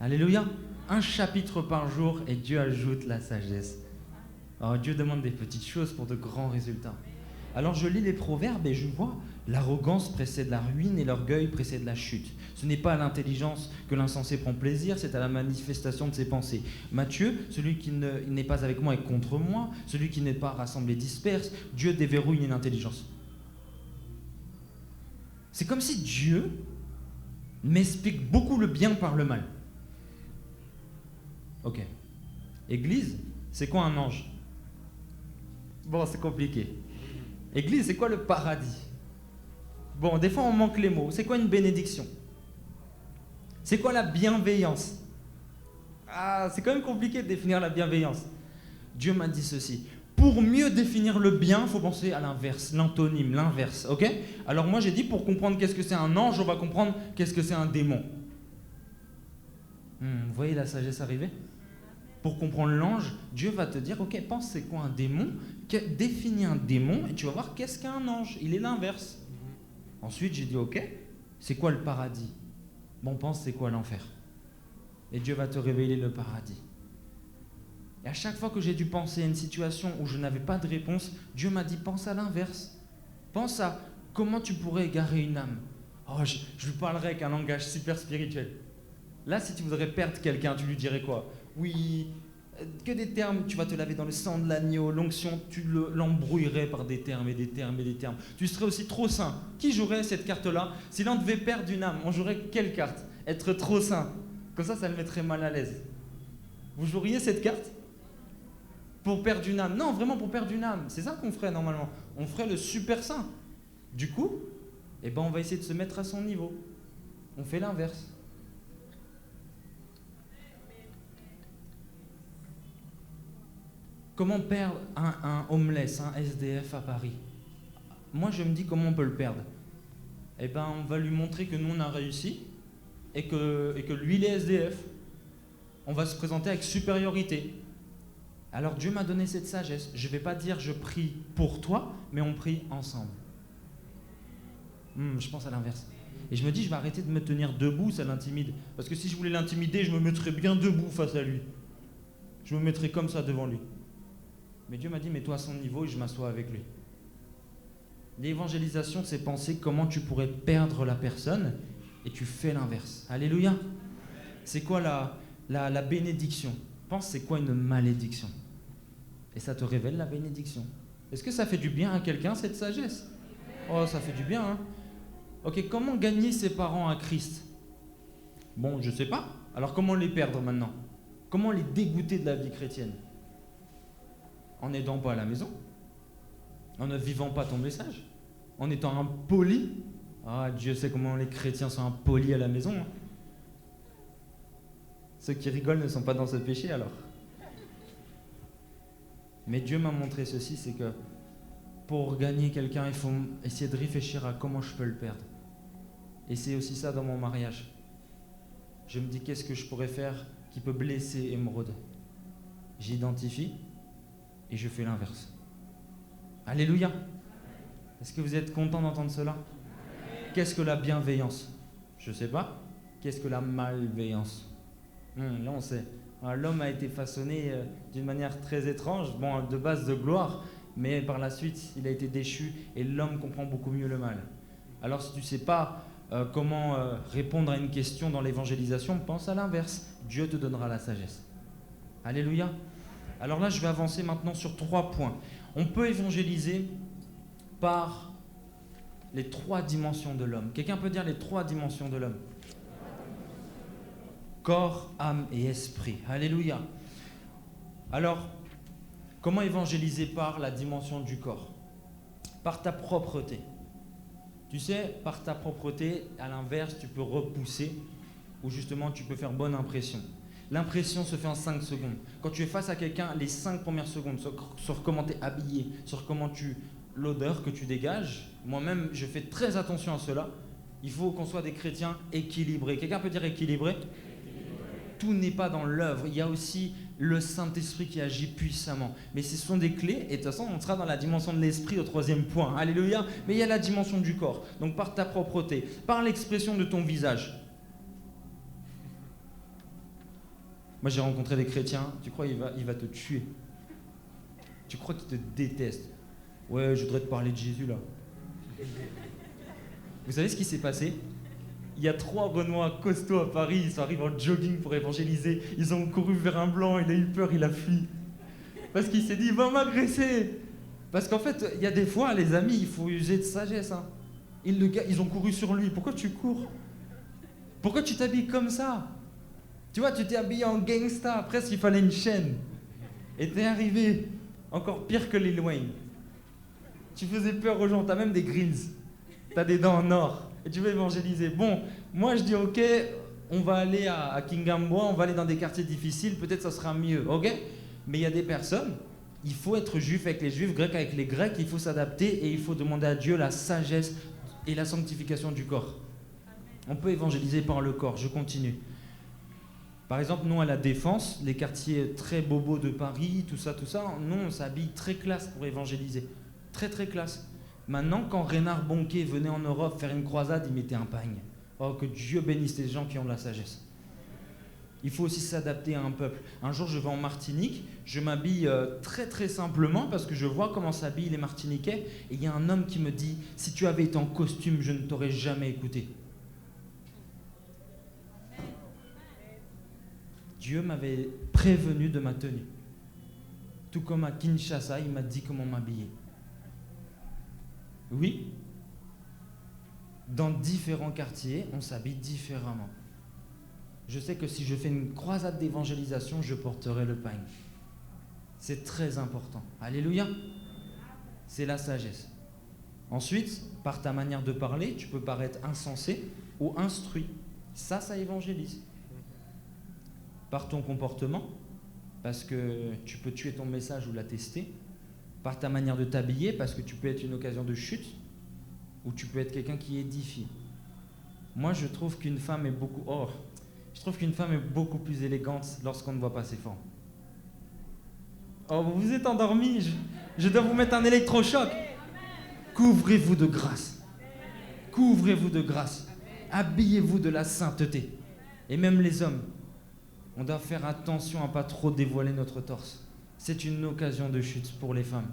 Alléluia. Un chapitre par jour et Dieu ajoute la sagesse. Alors Dieu demande des petites choses pour de grands résultats. Alors je lis les proverbes et je vois l'arrogance précède la ruine et l'orgueil précède la chute. Ce n'est pas à l'intelligence que l'insensé prend plaisir, c'est à la manifestation de ses pensées. Matthieu, celui qui n'est pas avec moi est contre moi, celui qui n'est pas rassemblé disperse. Dieu déverrouille une intelligence. C'est comme si Dieu m'explique beaucoup le bien par le mal. Ok. Église, c'est quoi un ange? Bon, c'est compliqué. Église, c'est quoi le paradis? Bon, des fois on manque les mots. C'est quoi une bénédiction? C'est quoi la bienveillance? Ah, c'est quand même compliqué de définir la bienveillance. Dieu m'a dit ceci. Pour mieux définir le bien, il faut penser à l'inverse, l'antonyme, l'inverse, ok? Alors moi j'ai dit, pour comprendre qu'est-ce que c'est un ange, on va comprendre qu'est-ce que c'est un démon. Vous voyez la sagesse arriver? pour comprendre l'ange, Dieu va te dire, ok, pense c'est quoi un démon, définis un démon et tu vas voir qu'est-ce qu'un ange. Il est l'inverse. Ensuite, j'ai dit, ok, c'est quoi le paradis? Bon, pense c'est quoi l'enfer? Et Dieu va te révéler le paradis. Et à chaque fois que j'ai dû penser à une situation où je n'avais pas de réponse, Dieu m'a dit, pense à l'inverse. Pense à comment tu pourrais égarer une âme. Oh, je lui parlerai avec un langage super spirituel. Là, si tu voudrais perdre quelqu'un, tu lui dirais quoi? Oui, que des termes, tu vas te laver dans le sang de l'agneau, l'onction, tu l'embrouillerais par des termes et des termes et des termes. Tu serais aussi trop saint. Qui jouerait cette carte-là? Si l'on devait perdre une âme, on jouerait quelle carte? Être trop saint. Comme ça le mettrait mal à l'aise. Vous joueriez cette carte? Pour perdre une âme? Non, vraiment pour perdre une âme. C'est ça qu'on ferait normalement. On ferait le super saint. Du coup, eh ben on va essayer de se mettre à son niveau. On fait l'inverse. Comment perdre un homeless, un SDF à Paris? Moi, je me dis comment on peut le perdre. Eh ben, on va lui montrer que nous, on a réussi et que lui, il est SDF. On va se présenter avec supériorité. Alors, Dieu m'a donné cette sagesse. Je ne vais pas dire je prie pour toi, mais on prie ensemble. Je pense à l'inverse. Et je me dis, je vais arrêter de me tenir debout, ça l'intimide. Parce que si je voulais l'intimider, je me mettrais bien debout face à lui. Je me mettrais comme ça devant lui. Mais Dieu m'a dit, mets-toi à son niveau et je m'assois avec lui. L'évangélisation, c'est penser comment tu pourrais perdre la personne et tu fais l'inverse. Alléluia. C'est quoi la bénédiction? Pense, c'est quoi une malédiction? Et ça te révèle la bénédiction. Est-ce que ça fait du bien à quelqu'un, cette sagesse? Oh, ça fait du bien, hein? Ok, comment gagner ses parents à Christ? Bon, je sais pas. Alors comment les perdre maintenant? Comment les dégoûter de la vie chrétienne? En n'aidant pas à la maison, en ne vivant pas ton message, en étant impoli. Ah, Dieu sait comment les chrétiens sont impolis à la maison. Hein. Ceux qui rigolent ne sont pas dans ce péché alors. Mais Dieu m'a montré ceci, c'est que pour gagner quelqu'un, il faut essayer de réfléchir à comment je peux le perdre. Et c'est aussi ça dans mon mariage. Je me dis, qu'est-ce que je pourrais faire qui peut blesser Émeraude? J'identifie et je fais l'inverse. Alléluia. Est-ce que vous êtes content d'entendre cela? Qu'est-ce que la bienveillance? Je ne sais pas. Qu'est-ce que la malveillance? Là, on sait. L'homme a été façonné d'une manière très étrange, bon, de base de gloire, mais par la suite, il a été déchu et l'homme comprend beaucoup mieux le mal. Alors, si tu ne sais pas comment répondre à une question dans l'évangélisation, pense à l'inverse. Dieu te donnera la sagesse. Alléluia. Alors là, je vais avancer maintenant sur 3 points. On peut évangéliser par les 3 dimensions de l'homme. Quelqu'un peut dire les 3 dimensions de l'homme? Corps, âme et esprit. Alléluia. Alors, comment évangéliser par la dimension du corps? Par ta propreté. Tu sais, par ta propreté, à l'inverse, tu peux repousser ou justement tu peux faire bonne impression. L'impression se fait en 5 secondes. Quand tu es face à quelqu'un, les 5 premières secondes sur comment tu es habillé, sur comment l'odeur que tu dégages, moi-même, je fais très attention à cela. Il faut qu'on soit des chrétiens équilibrés. Quelqu'un peut dire équilibré? Tout n'est pas dans l'œuvre. Il y a aussi le Saint-Esprit qui agit puissamment. Mais ce sont des clés. Et de toute façon, on sera dans la dimension de l'esprit au 3e point. Alléluia. Mais il y a la dimension du corps. Donc par ta propreté, par l'expression de ton visage. Moi, j'ai rencontré des chrétiens, tu crois il va te tuer. Tu crois qu'il te déteste. Ouais, je voudrais te parler de Jésus, là. Vous savez ce qui s'est passé? Il y a 3 Renois costauds à Paris, ils sont arrivés en jogging pour évangéliser. Ils ont couru vers un blanc, il a eu peur, il a fui. Parce qu'il s'est dit, il va m'agresser. Parce qu'en fait, il y a des fois, les amis, il faut user de sagesse. Hein. Ils ont couru sur lui. Pourquoi tu cours? Pourquoi tu t'habilles comme ça? Tu vois, tu t'es habillé en gangsta, presque il fallait une chaîne. Et t'es arrivé, encore pire que Lil Wayne. Tu faisais peur aux gens, t'as même des grills. T'as des dents en or. Et tu veux évangéliser. Bon, moi je dis ok, on va aller à Kingamboa, on va aller dans des quartiers difficiles, peut-être ça sera mieux, ok? Mais il y a des personnes, il faut être juif avec les juifs, grec avec les grecs, il faut s'adapter et il faut demander à Dieu la sagesse et la sanctification du corps. On peut évangéliser par le corps, je continue. Par exemple, nous à la Défense, les quartiers très bobos de Paris, tout ça, nous on s'habille très classe pour évangéliser. Très très classe. Maintenant, quand Reinhard Bonnke venait en Europe faire une croisade, il mettait un pagne. Oh, que Dieu bénisse les gens qui ont de la sagesse. Il faut aussi s'adapter à un peuple. Un jour, je vais en Martinique, je m'habille très très simplement parce que je vois comment s'habillent les Martiniquais. Et il y a un homme qui me dit, si tu avais été en costume, je ne t'aurais jamais écouté. Dieu m'avait prévenu de ma tenue. Tout comme à Kinshasa, il m'a dit comment m'habiller. Oui, dans différents quartiers, on s'habille différemment. Je sais que si je fais une croisade d'évangélisation, je porterai le pagne. C'est très important. Alléluia. C'est la sagesse. Ensuite, par ta manière de parler, tu peux paraître insensé ou instruit. Ça évangélise. Par ton comportement, parce que tu peux tuer ton message ou l'attester. Par ta manière de t'habiller, parce que tu peux être une occasion de chute, ou tu peux être quelqu'un qui édifie. Moi, je trouve qu'une femme est beaucoup plus élégante lorsqu'on ne voit pas ses formes. Oh, vous vous êtes endormis, je dois vous mettre un électrochoc. Couvrez-vous de grâce. Couvrez-vous de grâce. Habillez-vous de la sainteté. Et même les hommes, on doit faire attention à ne pas trop dévoiler notre torse. C'est une occasion de chute pour les femmes.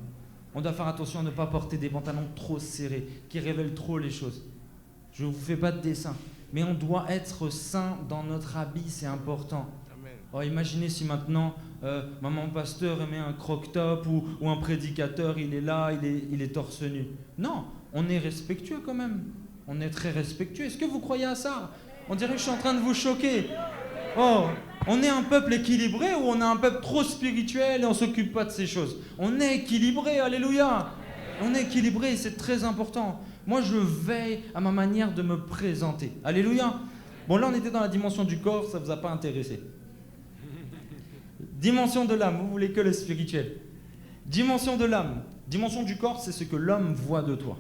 On doit faire attention à ne pas porter des pantalons trop serrés, qui révèlent trop les choses. Je ne vous fais pas de dessin, mais on doit être saint dans notre habit, c'est important. Oh, imaginez si maintenant, maman pasteur met un croque-top ou un prédicateur, il est là, il est torse nu. Non, on est respectueux quand même. On est très respectueux. Est-ce que vous croyez à ça? On dirait que je suis en train de vous choquer. Oh, on est un peuple équilibré ou on est un peuple trop spirituel et on ne s'occupe pas de ces choses? On est équilibré, alléluia. On est équilibré, c'est très important. Moi, je veille à ma manière de me présenter. Alléluia. Bon, là, on était dans la dimension du corps, ça ne vous a pas intéressé. Dimension de l'âme, vous voulez que le spirituel. Dimension de l'âme. Dimension du corps, c'est ce que l'homme voit de toi.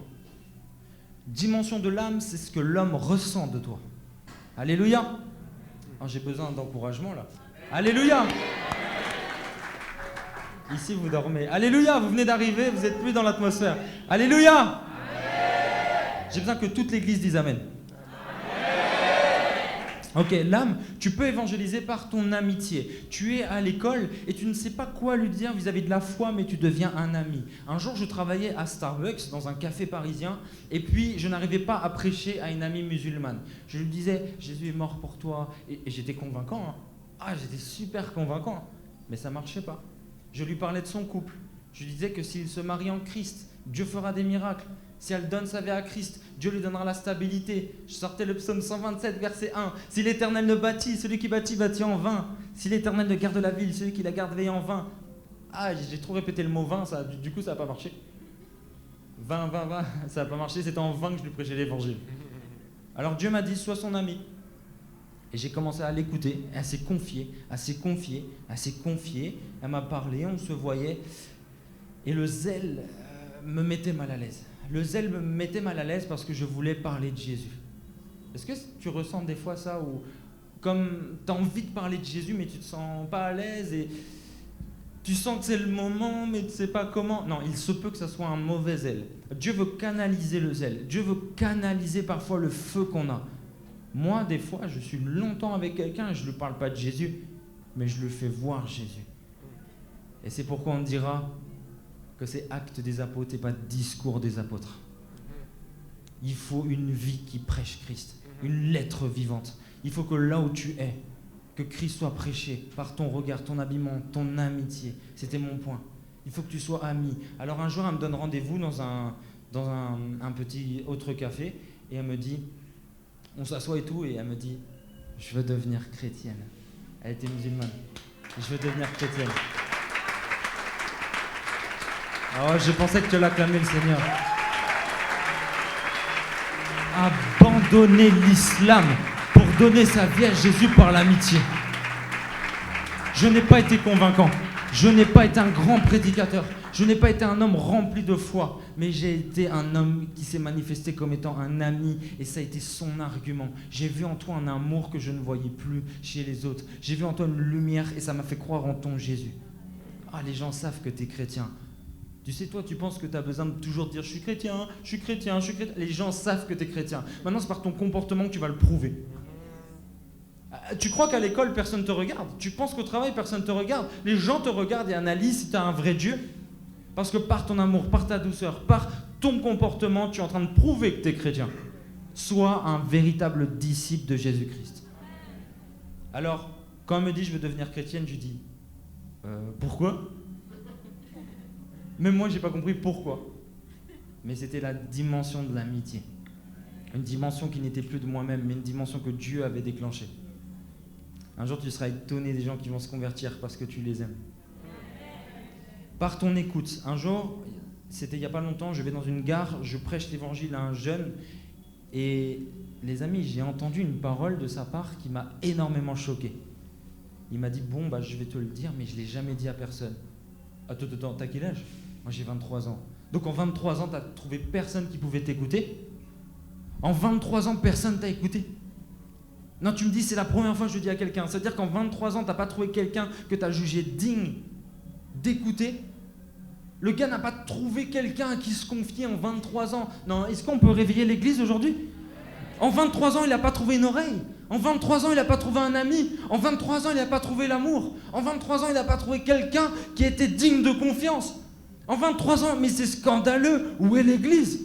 Dimension de l'âme, c'est ce que l'homme ressent de toi. Alléluia. Oh, j'ai besoin d'encouragement là. Alléluia. Ici, vous dormez. Alléluia, vous venez d'arriver, vous n'êtes plus dans l'atmosphère. Alléluia. J'ai besoin que toute l'église dise Amen. Ok, l'âme, tu peux évangéliser par ton amitié. Tu es à l'école et tu ne sais pas quoi lui dire vis-à-vis de la foi, mais tu deviens un ami. Un jour, je travaillais à Starbucks, dans un café parisien, et puis je n'arrivais pas à prêcher à une amie musulmane. Je lui disais, Jésus est mort pour toi, et j'étais convaincant. Hein. Ah, j'étais super convaincant, mais ça ne marchait pas. Je lui parlais de son couple. Je lui disais que s'il se marie en Christ, Dieu fera des miracles. Si elle donne sa vie à Christ, Dieu lui donnera la stabilité. Je sortais le psaume 127, verset 1. Si l'Éternel ne bâtit, celui qui bâtit, bâtit en vain. Si l'Éternel ne garde la ville, celui qui la garde veille en vain. Ah, j'ai trop répété le mot vain, ça, du coup ça n'a pas marché. 20, ça n'a pas marché, c'était en vain que je lui prêchais l'évangile. Alors Dieu m'a dit, sois son ami. Et j'ai commencé à l'écouter, elle s'est confiée, elle m'a parlé, on se voyait. Et le zèle me mettait mal à l'aise. Le zèle me mettait mal à l'aise parce que je voulais parler de Jésus. Est-ce que tu ressens des fois ça où, comme tu as envie de parler de Jésus, mais tu ne te sens pas à l'aise et tu sens que c'est le moment, mais tu ne sais pas comment? Non, il se peut que ça soit un mauvais zèle. Dieu veut canaliser le zèle. Dieu veut canaliser parfois le feu qu'on a. Moi, des fois, je suis longtemps avec quelqu'un et je ne lui parle pas de Jésus, mais je lui fais voir Jésus. Et c'est pourquoi on dira que c'est actes des apôtres et pas discours des apôtres. Il faut une vie qui prêche Christ, une lettre vivante. Il faut que là où tu es, que Christ soit prêché par ton regard, ton habillement, ton amitié. C'était mon point. Il faut que tu sois ami. Alors un jour, elle me donne rendez-vous dans un petit autre café et elle me dit, on s'assoit et tout, et elle me dit, je veux devenir chrétienne. Elle était musulmane. Je veux devenir chrétienne. Oh, je pensais que tu l'acclamais le Seigneur. Abandonner l'islam pour donner sa vie à Jésus par l'amitié. Je n'ai pas été convaincant. Je n'ai pas été un grand prédicateur. Je n'ai pas été un homme rempli de foi, mais j'ai été un homme qui s'est manifesté comme étant un ami, et ça a été son argument. J'ai vu en toi un amour que je ne voyais plus chez les autres. J'ai vu en toi une lumière, et ça m'a fait croire en ton Jésus. Ah, les gens savent que tu es chrétien. Tu sais, toi, tu penses que tu as besoin de toujours dire « je suis chrétien, je suis chrétien, je suis chrétien ». Les gens savent que tu es chrétien. Maintenant, c'est par ton comportement que tu vas le prouver. Tu crois qu'à l'école, personne ne te regarde. Tu penses qu'au travail, personne ne te regarde. Les gens te regardent et analysent si tu as un vrai Dieu. Parce que par ton amour, par ta douceur, par ton comportement, tu es en train de prouver que tu es chrétien. Sois un véritable disciple de Jésus-Christ. Alors, quand elle me dit « je veux devenir chrétienne », je dis « pourquoi ?» Même moi, je n'ai pas compris pourquoi. Mais c'était la dimension de l'amitié. Une dimension qui n'était plus de moi-même, mais une dimension que Dieu avait déclenchée. Un jour, tu seras étonné des gens qui vont se convertir parce que tu les aimes. Par ton écoute. Un jour, c'était il n'y a pas longtemps, je vais dans une gare, je prêche l'évangile à un jeune. Et les amis, j'ai entendu une parole de sa part qui m'a énormément choqué. Il m'a dit, bon, je vais te le dire, mais je ne l'ai jamais dit à personne. Attends, t'as quel âge ? Moi, j'ai 23 ans. Donc, en 23 ans, t'as trouvé personne qui pouvait t'écouter ? En 23 ans, personne t'a écouté ? Non, tu me dis, c'est la première fois que je le dis à quelqu'un. C'est-à-dire qu'en 23 ans, t'as pas trouvé quelqu'un que t'as jugé digne d'écouter ? Le gars n'a pas trouvé quelqu'un à qui se confier en 23 ans. Non, est-ce qu'on peut réveiller l'église aujourd'hui ? En 23 ans, il n'a pas trouvé une oreille. En 23 ans, il n'a pas trouvé un ami. En 23 ans, il n'a pas trouvé l'amour. En 23 ans, il n'a pas trouvé quelqu'un qui était digne de confiance. En 23 ans, mais c'est scandaleux. Où est l'église ?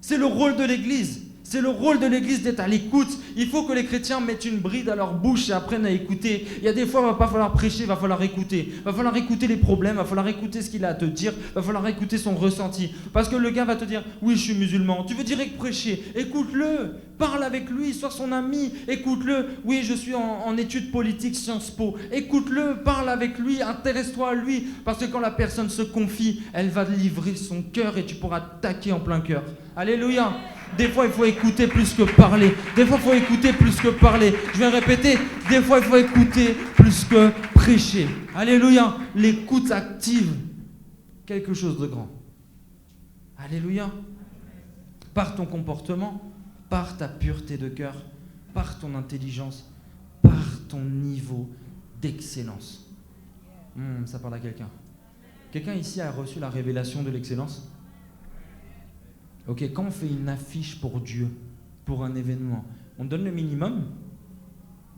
C'est le rôle de l'église. C'est le rôle de l'église d'être à l'écoute. Il faut que les chrétiens mettent une bride à leur bouche et apprennent à écouter. Il y a des fois, il ne va pas falloir prêcher, il va falloir écouter. Il va falloir écouter les problèmes, il va falloir écouter ce qu'il a à te dire, il va falloir écouter son ressenti. Parce que le gars va te dire, oui, je suis musulman. Tu veux direct prêcher, écoute-le. Parle avec lui, sois son ami, écoute-le. Oui, je suis en études politiques, Sciences Po. Écoute-le, parle avec lui, intéresse-toi à lui. Parce que quand la personne se confie, elle va livrer son cœur et tu pourras taquer en plein cœur. Alléluia. Des fois, il faut écouter plus que parler. Des fois, il faut écouter plus que parler. Je vais répéter. Des fois, il faut écouter plus que prêcher. Alléluia. L'écoute active quelque chose de grand. Alléluia. Par ton comportement, par ta pureté de cœur, par ton intelligence, par ton niveau d'excellence. Ça parle à quelqu'un. Quelqu'un ici a reçu la révélation de l'excellence ? Ok, quand on fait une affiche pour Dieu, pour un événement, on donne le minimum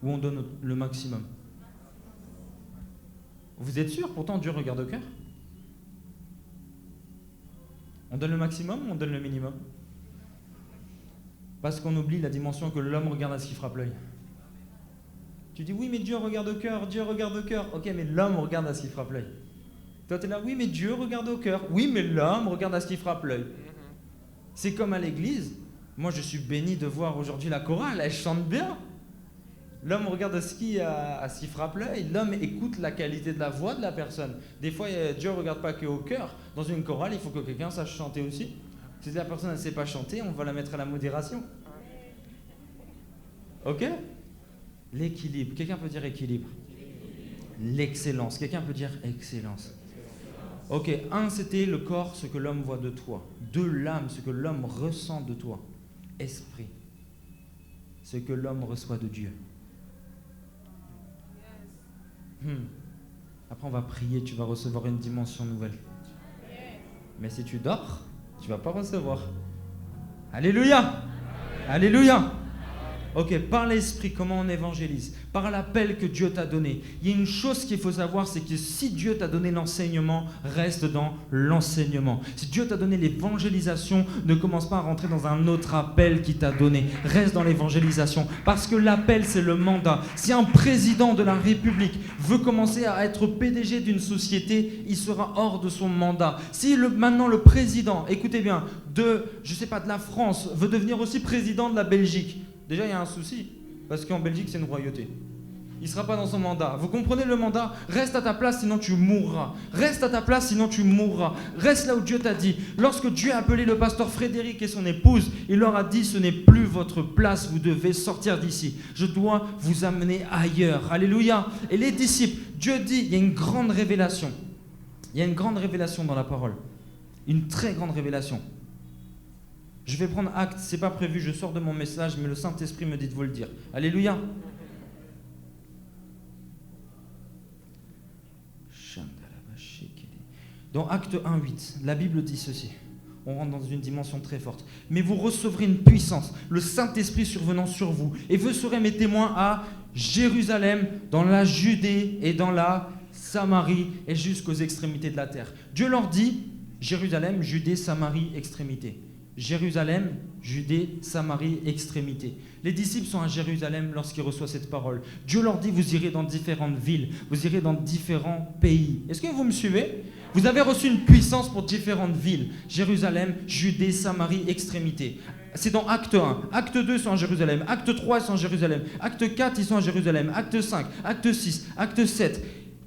ou on donne le maximum ? Vous êtes sûr ? Pourtant, Dieu regarde au cœur. On donne le maximum ou on donne le minimum ? Parce qu'on oublie la dimension que l'homme regarde à ce qui frappe l'œil. Tu dis, oui, mais Dieu regarde au cœur, Dieu regarde au cœur. Ok, mais l'homme regarde à ce qui frappe l'œil. Toi, tu es là, oui, mais Dieu regarde au cœur. Oui, mais l'homme regarde à ce qui frappe l'œil. C'est comme à l'église. Moi, je suis béni de voir aujourd'hui la chorale, elle chante bien. L'homme regarde à ce qui frappe l'œil. L'homme écoute la qualité de la voix de la personne. Des fois, Dieu ne regarde pas qu'au cœur. Dans une chorale, il faut que quelqu'un sache chanter aussi. Si la personne ne sait pas chanter, on va la mettre à la modération. Ok ? L'équilibre. Quelqu'un peut dire équilibre ? L'excellence. Quelqu'un peut dire excellence. Ok, 1, c'était le corps, ce que l'homme voit de toi. 2, l'âme, ce que l'homme ressent de toi. Esprit, ce que l'homme reçoit de Dieu. Après, on va prier, tu vas recevoir une dimension nouvelle. Mais si tu dors, tu ne vas pas recevoir. Alléluia! Alléluia! Ok, par l'esprit, comment on évangélise ? Par l'appel que Dieu t'a donné. Il y a une chose qu'il faut savoir, c'est que si Dieu t'a donné l'enseignement, reste dans l'enseignement. Si Dieu t'a donné l'évangélisation, ne commence pas à rentrer dans un autre appel qu'il t'a donné. Reste dans l'évangélisation. Parce que l'appel, c'est le mandat. Si un président de la République veut commencer à être PDG d'une société, il sera hors de son mandat. Si maintenant le président, écoutez bien, de la France, veut devenir aussi président de la Belgique, déjà, il y a un souci, parce qu'en Belgique, c'est une royauté. Il ne sera pas dans son mandat. Vous comprenez le mandat ? Reste à ta place, sinon tu mourras. Reste à ta place, sinon tu mourras. Reste là où Dieu t'a dit. Lorsque Dieu a appelé le pasteur Frédéric et son épouse, il leur a dit, ce n'est plus votre place, vous devez sortir d'ici. Je dois vous amener ailleurs. Alléluia. Et les disciples, Dieu dit, il y a une grande révélation. Il y a une grande révélation dans la parole. Une très grande révélation. Je vais prendre acte, c'est pas prévu, je sors de mon message, mais le Saint-Esprit me dit de vous le dire. Alléluia. Dans Acte 1:8, la Bible dit ceci. On rentre dans une dimension très forte. Mais vous recevrez une puissance, le Saint-Esprit survenant sur vous, et vous serez mes témoins à Jérusalem, dans la Judée et dans la Samarie et jusqu'aux extrémités de la terre. Dieu leur dit, Jérusalem, Judée, Samarie, extrémité. Jérusalem, Judée, Samarie, extrémité. Les disciples sont à Jérusalem lorsqu'ils reçoivent cette parole. Dieu leur dit, vous irez dans différentes villes, vous irez dans différents pays. Est-ce que vous me suivez ? Vous avez reçu une puissance pour différentes villes. Jérusalem, Judée, Samarie, extrémité. C'est dans Acte 1. Acte 2, ils sont à Jérusalem. Acte 3, ils sont à Jérusalem. Acte 4, ils sont à Jérusalem. Acte 5, Acte 6, Acte 7.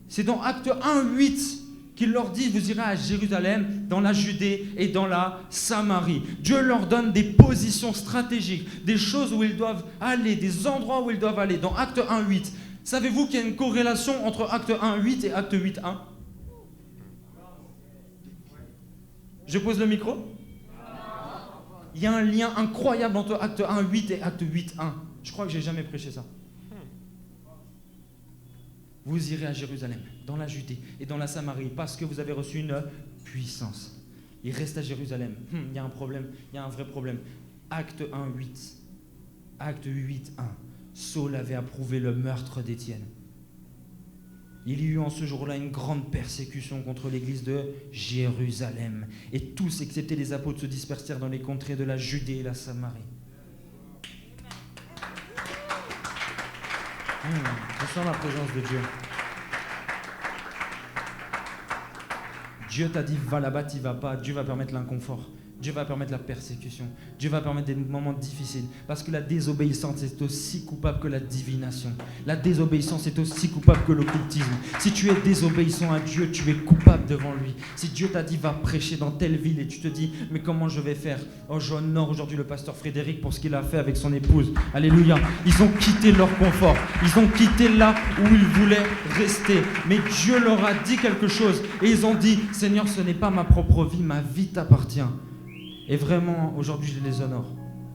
C'est dans Acte 1:8 qu'il leur dit, vous irez à Jérusalem, dans la Judée et dans la Samarie. Dieu leur donne des positions stratégiques, des choses où ils doivent aller, des endroits où ils doivent aller. Dans Acte 1:8, savez-vous qu'il y a une corrélation entre Acte 1:8 et Acte 8:1 ? Je pose le micro ? Il y a un lien incroyable entre Acte 1:8 et Acte 8:1. Je crois que j'ai jamais prêché ça. Vous irez à Jérusalem, dans la Judée et dans la Samarie, parce que vous avez reçu une puissance. Il reste à Jérusalem. Il y a un problème, il y a un vrai problème. Acte 1:8. Acte 8:1. Saul avait approuvé le meurtre d'Étienne. Il y eut en ce jour-là une grande persécution contre l'église de Jérusalem. Et tous, excepté les apôtres, se dispersèrent dans les contrées de la Judée et la Samarie. Je sens la présence de Dieu. Dieu t'a dit, va là-bas, tu vas pas. Dieu va permettre l'inconfort. Dieu va permettre la persécution. Dieu va permettre des moments difficiles. Parce que la désobéissance est aussi coupable que la divination. La désobéissance est aussi coupable que l'occultisme. Si tu es désobéissant à Dieu, tu es coupable devant lui. Si Dieu t'a dit, va prêcher dans telle ville et tu te dis, mais comment je vais faire ? Oh, j'honore aujourd'hui le pasteur Frédéric pour ce qu'il a fait avec son épouse. Alléluia. Ils ont quitté leur confort. Ils ont quitté là où ils voulaient rester. Mais Dieu leur a dit quelque chose. Et ils ont dit, Seigneur, ce n'est pas ma propre vie, ma vie t'appartient. Et vraiment, aujourd'hui, je les honore.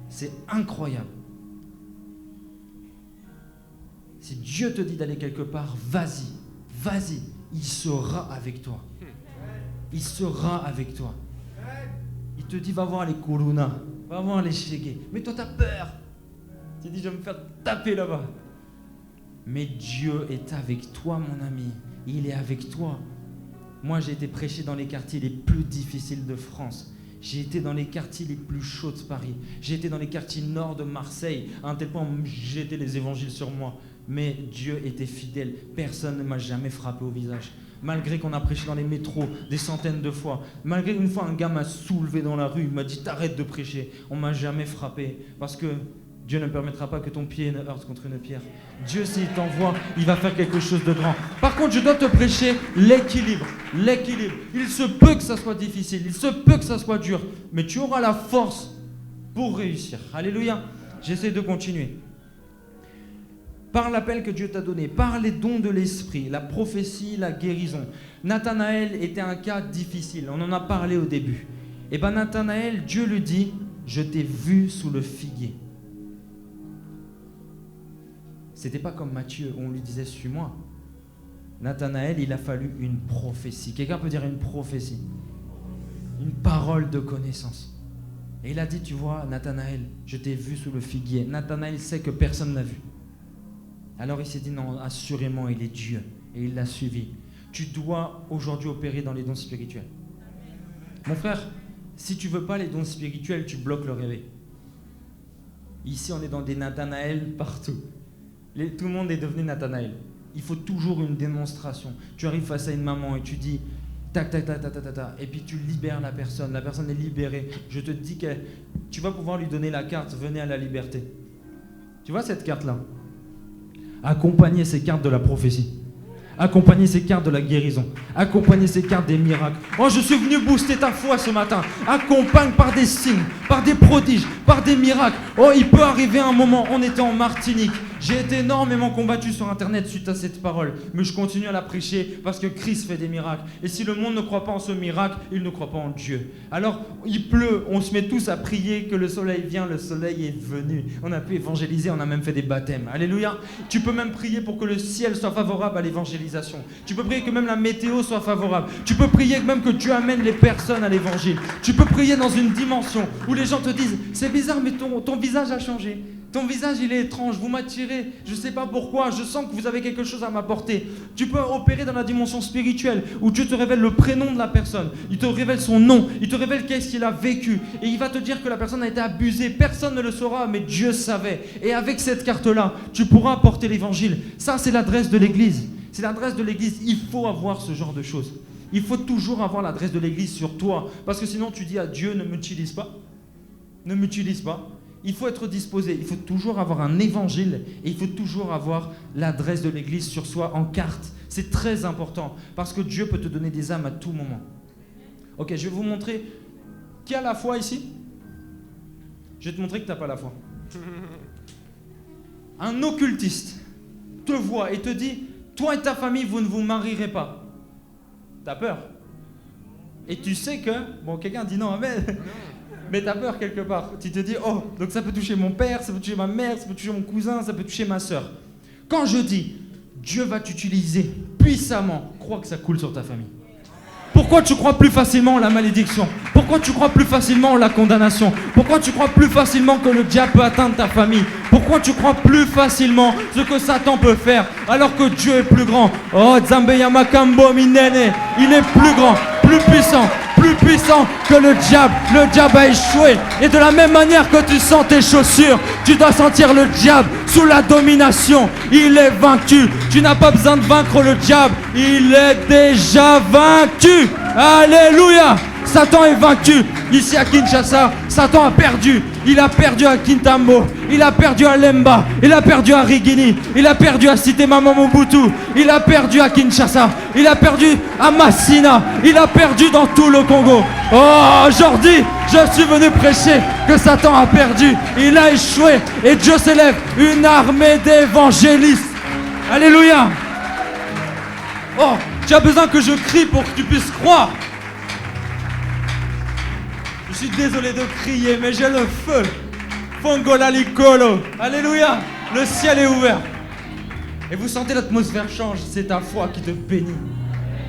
C'est incroyable. Si Dieu te dit d'aller quelque part, vas-y, vas-y. Il sera avec toi. Il sera avec toi. Il te dit, va voir les Kuruna, va voir les Shege. Mais toi, tu as peur. Tu dis, je vais me faire taper là-bas. Mais Dieu est avec toi, mon ami. Il est avec toi. Moi, j'ai été prêché dans les quartiers les plus difficiles de France. J'ai été dans les quartiers les plus chauds de Paris. J'ai été dans les quartiers nord de Marseille, à un tel point où j'étais les évangiles sur moi. Mais Dieu était fidèle. Personne ne m'a jamais frappé au visage. Malgré qu'on a prêché dans les métros des centaines de fois. Malgré une fois, un gars m'a soulevé dans la rue. Il m'a dit, t'arrêtes de prêcher. On ne m'a jamais frappé. Parce que Dieu ne permettra pas que ton pied ne heurte contre une pierre. Dieu, s'il t'envoie, il va faire quelque chose de grand. Par contre, je dois te prêcher l'équilibre. L'équilibre. Il se peut que ça soit difficile, il se peut que ça soit dur, mais tu auras la force pour réussir. Alléluia. J'essaie de continuer. Par l'appel que Dieu t'a donné, par les dons de l'esprit, la prophétie, la guérison. Nathanaël était un cas difficile, on en a parlé au début. Et bien Nathanaël, Dieu lui dit, je t'ai vu sous le figuier. C'était pas comme Matthieu où on lui disait suis-moi. Nathanaël, il a fallu une prophétie. Quelqu'un peut dire une prophétie? Une parole de connaissance. Et il a dit, tu vois, Nathanaël, je t'ai vu sous le figuier. Nathanaël sait que personne ne l'a vu. Alors il s'est dit, non, assurément, il est Dieu. Et il l'a suivi. Tu dois aujourd'hui opérer dans les dons spirituels. Mon frère, si tu veux pas les dons spirituels, tu bloques le réveil. Ici, on est dans des Nathanaël partout. Tout le monde est devenu Nathanaël. Il faut toujours une démonstration. Tu arrives face à une maman et tu dis tac, tac, tac, tac, tac, tac, et puis tu libères la personne est libérée. Je te dis que tu vas pouvoir lui donner la carte, venez à la liberté. Tu vois cette carte-là? Accompagnez ces cartes de la prophétie. Accompagnez ces cartes de la guérison. Accompagnez ces cartes des miracles. Oh, je suis venu booster ta foi ce matin. Accompagne par des signes, par des prodiges, par des miracles. Oh, il peut arriver un moment, on était en Martinique. J'ai été énormément combattu sur Internet suite à cette parole, mais je continue à la prêcher parce que Christ fait des miracles. Et si le monde ne croit pas en ce miracle, il ne croit pas en Dieu. Alors, il pleut, on se met tous à prier que le soleil vient, le soleil est venu. On a pu évangéliser, on a même fait des baptêmes. Alléluia. Tu peux même prier pour que le ciel soit favorable à l'évangélisation. Tu peux prier que même la météo soit favorable. Tu peux prier même que Dieu amène les personnes à l'évangile. Tu peux prier dans une dimension où les gens te disent « C'est bizarre, mais ton visage a changé. Ton visage, il est étrange. Vous m'attirez. Je ne sais pas pourquoi. Je sens que vous avez quelque chose à m'apporter. » Tu peux opérer dans la dimension spirituelle où Dieu te révèle le prénom de la personne. Il te révèle son nom. Il te révèle qu'est-ce qu'il a vécu. Et il va te dire que la personne a été abusée. Personne ne le saura, mais Dieu savait. Et avec cette carte-là, tu pourras apporter l'évangile. Ça, c'est l'adresse de l'église. C'est l'adresse de l'église. Il faut avoir ce genre de choses. Il faut toujours avoir l'adresse de l'église sur toi. Parce que sinon, tu dis à Dieu, ne m'utilise pas. Ne m'utilise pas. Il faut être disposé. Il faut toujours avoir un évangile. Et il faut toujours avoir l'adresse de l'église sur soi en carte. C'est très important. Parce que Dieu peut te donner des âmes à tout moment. Ok, je vais vous montrer. Qui a la foi ici? Je vais te montrer que tu n'as pas la foi. Un occultiste te voit et te dit, toi et ta famille, vous ne vous marierez pas. T'as peur. Et tu sais que... Bon, quelqu'un dit non, mais t'as peur quelque part. Tu te dis, oh, donc ça peut toucher mon père, ça peut toucher ma mère, ça peut toucher mon cousin, ça peut toucher ma soeur. Quand je dis, Dieu va t'utiliser puissamment, crois que ça coule sur ta famille. Pourquoi tu crois plus facilement en la malédiction? Pourquoi tu crois plus facilement en la condamnation? Pourquoi tu crois plus facilement que le diable peut atteindre ta famille? Pourquoi tu crois plus facilement ce que Satan peut faire alors que Dieu est plus grand? Oh, Zambeya Makambo Minene, il est plus grand, plus puissant que le diable. Le diable a échoué. Et de la même manière que tu sens tes chaussures, tu dois sentir le diable sous la domination. Il est vaincu. Tu n'as pas besoin de vaincre le diable. Il est déjà vaincu. Alléluia. Satan est vaincu. Ici à Kinshasa, Satan a perdu. Il a perdu à Kintambo. Il a perdu à Lemba. Il a perdu à Rigini. Il a perdu à Cité Maman Mobutu. Il a perdu à Kinshasa. Il a perdu à Massina. Il a perdu dans tout le Congo. Oh, aujourd'hui, je suis venu prêcher que Satan a perdu. Il a échoué. Et Dieu s'élève une armée d'évangélistes. Alléluia. Oh, tu as besoin que je crie pour que tu puisses croire. Je suis désolé de crier, mais j'ai le feu. Fongola Licolo. Alléluia. Le ciel est ouvert. Et vous sentez l'atmosphère change. C'est ta foi qui te bénit.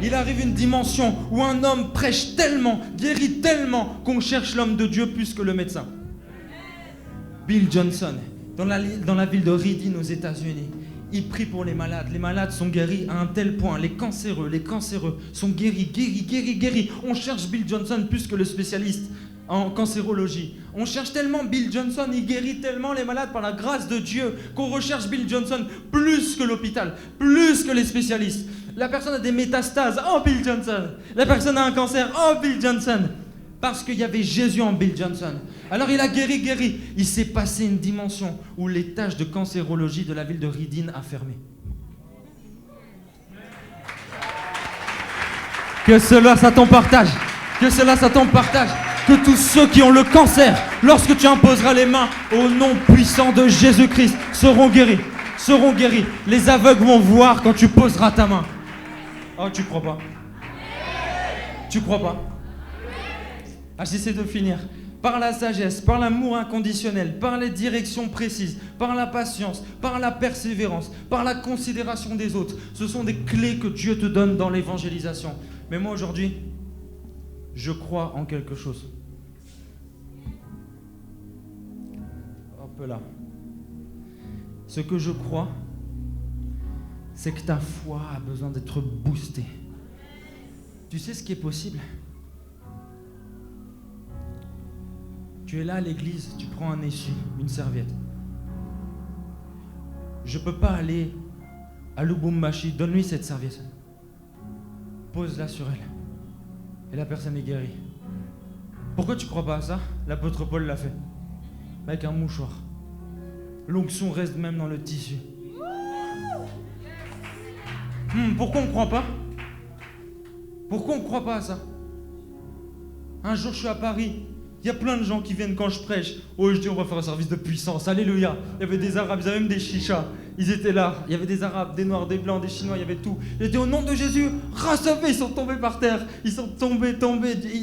Il arrive une dimension où un homme prêche tellement, guérit tellement, qu'on cherche l'homme de Dieu plus que le médecin. Bill Johnson, dans la ville de Reading aux États-Unis, il prie pour les malades. Les malades sont guéris à un tel point. Les cancéreux sont guéris. On cherche Bill Johnson plus que le spécialiste en cancérologie. On cherche tellement Bill Johnson, il guérit tellement les malades par la grâce de Dieu qu'on recherche Bill Johnson plus que l'hôpital, plus que les spécialistes. La personne a des métastases, oh Bill Johnson. La personne a un cancer, oh Bill Johnson. Parce qu'il y avait Jésus en Bill Johnson. Alors il a guéri. Il s'est passé une dimension où l'étage de cancérologie de la ville de Reading a fermé. Que cela, ça t'en partage. Que tous ceux qui ont le cancer, lorsque tu imposeras les mains au nom puissant de Jésus-Christ, seront guéris. Les aveugles vont voir quand tu poseras ta main. Oh, tu crois pas? Ah, j'essaie de finir. Par la sagesse, par l'amour inconditionnel, par les directions précises, par la patience, par la persévérance, par la considération des autres. Ce sont des clés que Dieu te donne dans l'évangélisation. Mais moi aujourd'hui, je crois en quelque chose. Hop là. Ce que je crois, c'est que ta foi a besoin d'être boostée. Tu sais ce qui est possible? Tu es là à l'église, tu prends un essuie, une serviette. Je ne peux pas aller à Lubumbashi, donne-lui cette serviette. Pose-la sur elle. Et la personne est guérie. Pourquoi tu ne crois pas à ça? L'apôtre Paul l'a fait. Avec un mouchoir. L'onction reste même dans le tissu. Pourquoi on ne croit pas? Pourquoi on ne croit pas à ça? Un jour, je suis à Paris. Il y a plein de gens qui viennent quand je prêche. Oh, je dis on va faire un service de puissance. Alléluia. Il y avait des Arabes, ils avaient même des chichas. Ils étaient là. Il y avait des Arabes, des Noirs, des Blancs, des Chinois, il y avait tout. J'ai dit au nom de Jésus, recevez. Ils sont tombés par terre. Ils sont tombés.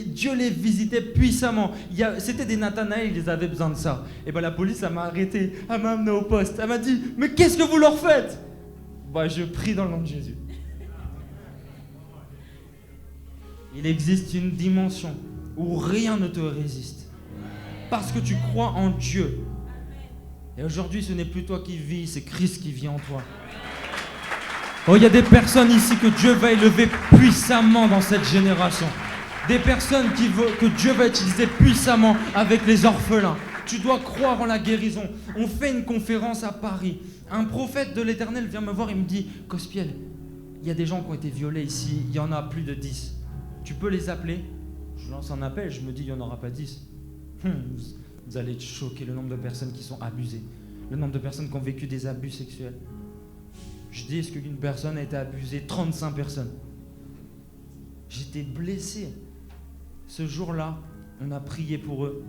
Dieu les visitait puissamment. C'était des Nathanaël, ils avaient besoin de ça. Et bien la police, elle m'a arrêté. Elle m'a amené au poste. Elle m'a dit, mais qu'est-ce que vous leur faites? Je prie dans le nom de Jésus. Il existe une dimension où rien ne te résiste. Parce que tu crois en Dieu. Et aujourd'hui, ce n'est plus toi qui vis, c'est Christ qui vit en toi. Oh, il y a des personnes ici que Dieu va élever puissamment dans cette génération. Des personnes que Dieu va utiliser puissamment avec les orphelins. Tu dois croire en la guérison. On fait une conférence à Paris. Un prophète de l'Éternel vient me voir et me dit, Cospiel, il y a des gens qui ont été violés ici, il y en a plus de 10. Tu peux les appeler? Je lance un appel, je me dis, il n'y en aura pas 10. Vous allez être choqués, le nombre de personnes qui sont abusées, le nombre de personnes qui ont vécu des abus sexuels. Je dis, est-ce qu'une personne a été abusée? 35 personnes. J'étais blessé. Ce jour-là, on a prié pour eux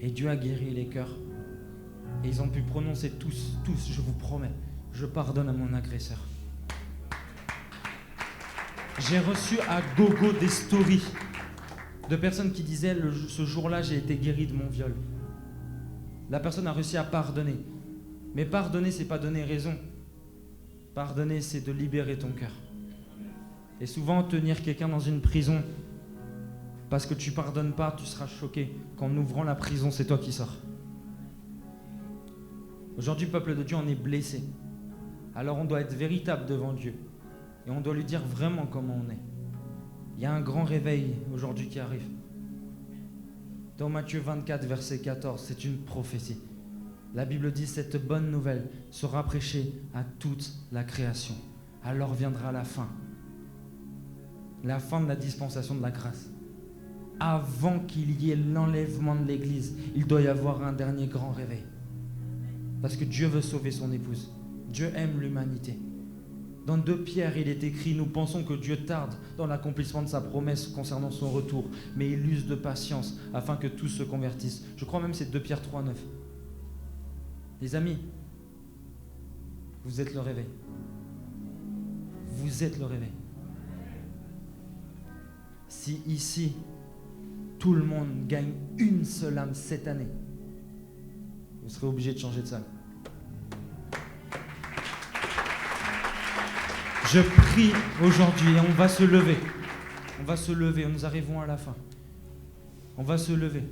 et Dieu a guéri les cœurs. Et ils ont pu prononcer tous, je vous promets, je pardonne à mon agresseur. J'ai reçu à gogo des stories de personnes qui disaient ce jour-là, j'ai été guéri de mon viol. La personne a réussi à pardonner. Mais pardonner, c'est pas donner raison. Pardonner, c'est de libérer ton cœur. Et souvent, tenir quelqu'un dans une prison, parce que tu pardonnes pas, tu seras choqué. Qu'en ouvrant la prison, c'est toi qui sors. Aujourd'hui, peuple de Dieu, on est blessé. Alors on doit être véritable devant Dieu. Et on doit lui dire vraiment comment on est. Il y a un grand réveil aujourd'hui qui arrive. Dans Matthieu 24, verset 14, c'est une prophétie. La Bible dit, cette bonne nouvelle sera prêchée à toute la création. Alors viendra la fin de la dispensation de la grâce. Avant qu'il y ait l'enlèvement de l'Église, il doit y avoir un dernier grand réveil. Parce que Dieu veut sauver son épouse. Dieu aime l'humanité. Dans 2 Pierre, il est écrit, nous pensons que Dieu tarde dans l'accomplissement de sa promesse concernant son retour, mais il use de patience afin que tous se convertissent. Je crois même que c'est 2 Pierre 3, 9. Les amis, vous êtes le réveil. Vous êtes le réveil. Si ici, tout le monde gagne une seule âme cette année, vous serez obligé de changer de salle. Je prie aujourd'hui et on va se lever. On va se lever, nous arrivons à la fin. On va se lever.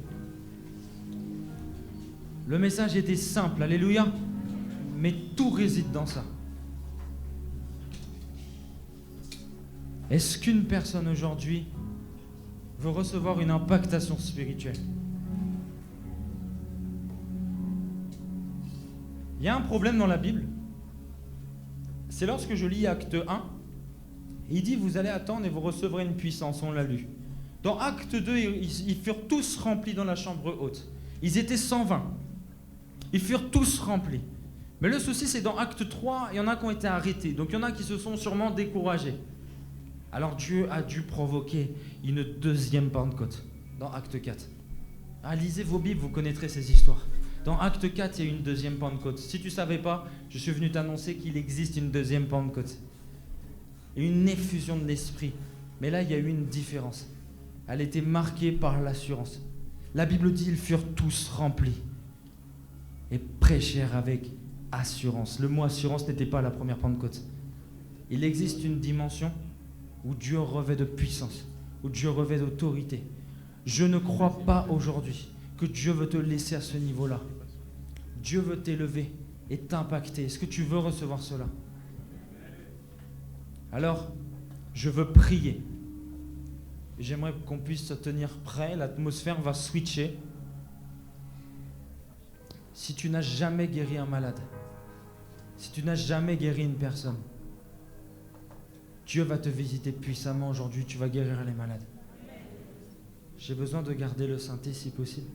Le message était simple, alléluia, mais tout réside dans ça. Est-ce qu'une personne aujourd'hui veut recevoir une impactation spirituelle? Il y a un problème dans la Bible. C'est lorsque je lis Acte 1, il dit, vous allez attendre et vous recevrez une puissance, on l'a lu. Dans Acte 2, ils furent tous remplis dans la chambre haute. Ils étaient 120. Ils furent tous remplis. Mais le souci, c'est dans Acte 3, il y en a qui ont été arrêtés. Donc il y en a qui se sont sûrement découragés. Alors Dieu a dû provoquer une deuxième Pentecôte, dans Acte 4. Lisez vos Bibles, vous connaîtrez ces histoires. Dans Acte 4, il y a une deuxième Pentecôte. Si tu ne savais pas, je suis venu t'annoncer qu'il existe une deuxième Pentecôte. Une effusion de l'Esprit. Mais là, il y a eu une différence. Elle était marquée par l'assurance. La Bible dit, ils furent tous remplis et prêchèrent avec assurance. Le mot assurance n'était pas la première Pentecôte. Il existe une dimension où Dieu revêt de puissance, où Dieu revêt d'autorité. Je ne crois pas aujourd'hui que Dieu veut te laisser à ce niveau-là. Dieu veut t'élever et t'impacter. Est-ce que tu veux recevoir cela? Alors, je veux prier. J'aimerais qu'on puisse se tenir prêt. L'atmosphère va switcher. Si tu n'as jamais guéri un malade, si tu n'as jamais guéri une personne, Dieu va te visiter puissamment aujourd'hui. Tu vas guérir les malades. J'ai besoin de garder le synthé si possible.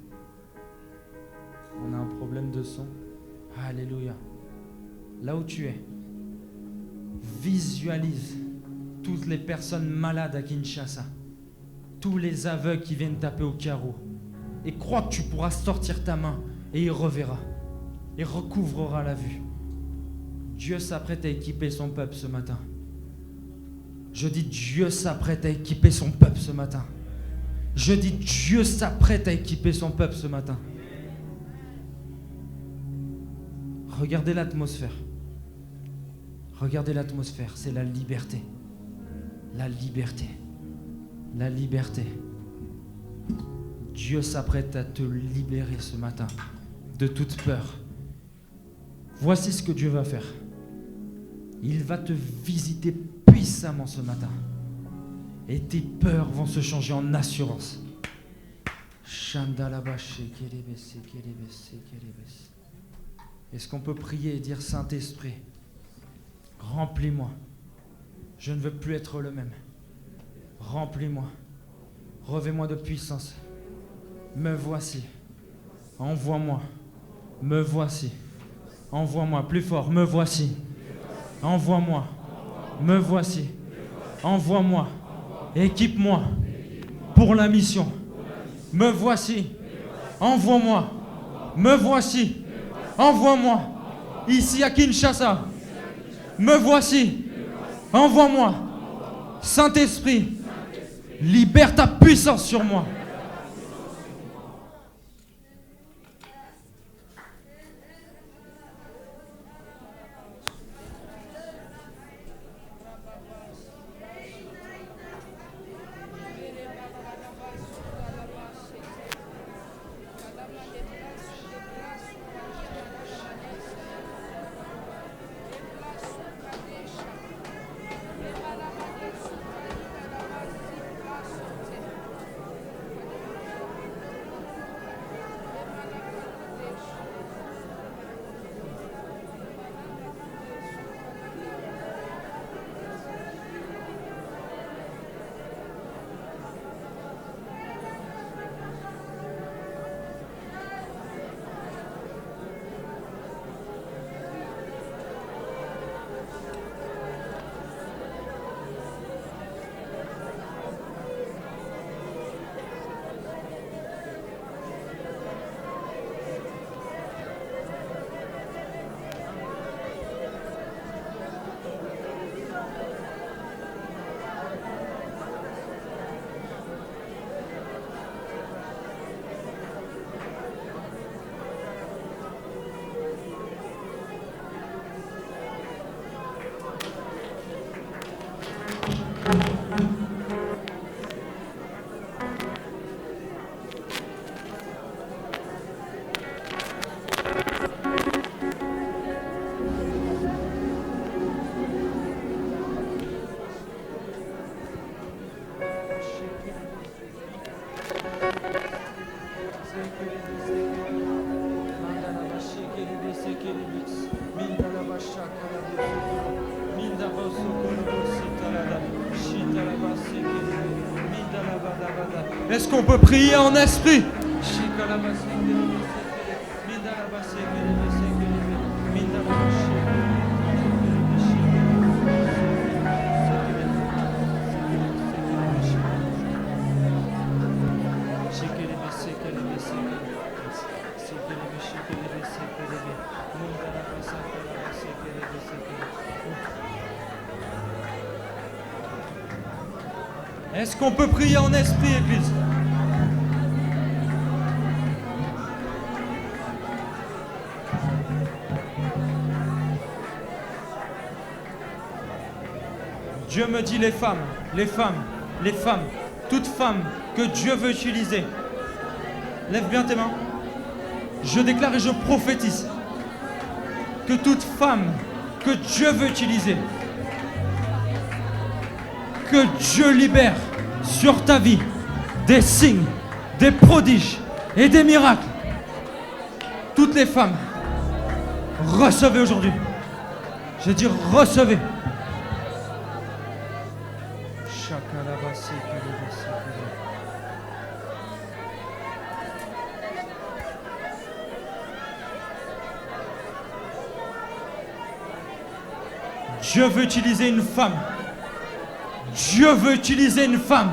On a un problème de son. Alléluia. Là où tu es, visualise toutes les personnes malades à Kinshasa, tous les aveugles qui viennent taper au carreau, et crois que tu pourras sortir ta main et il reverra et recouvrera la vue. Dieu s'apprête à équiper son peuple ce matin. Je dis Dieu s'apprête à équiper son peuple ce matin. Je dis Dieu s'apprête à équiper son peuple ce matin. Regardez l'atmosphère. Regardez l'atmosphère, c'est la liberté. La liberté. La liberté. Dieu s'apprête à te libérer ce matin de toute peur. Voici ce que Dieu va faire. Il va te visiter puissamment ce matin. Et tes peurs vont se changer en assurance. Est-ce qu'on peut prier et dire Saint-Esprit, remplis-moi. Je ne veux plus être le même. Remplis-moi. Revêt-moi de puissance. Me voici. Envoie-moi. Me voici. Envoie-moi. Plus fort. Me voici. Envoie-moi. Me voici. Envoie-moi. Équipe-moi pour la mission. Me voici. Envoie-moi. Me voici. Envoie-moi. Ici à Kinshasa. Me voici. Envoie-moi. Saint-Esprit, libère ta puissance sur moi. Est-ce qu'on peut prier en esprit? Est-ce qu'on peut prier en esprit, Église? Dieu me dit les femmes, toutes femmes que Dieu veut utiliser. Lève bien tes mains. Je déclare et je prophétise que toute femme que Dieu veut utiliser, que Dieu libère sur ta vie des signes, des prodiges et des miracles. Toutes les femmes, recevez aujourd'hui. Je dis recevez. Dieu veut utiliser une femme. Dieu veut utiliser une femme.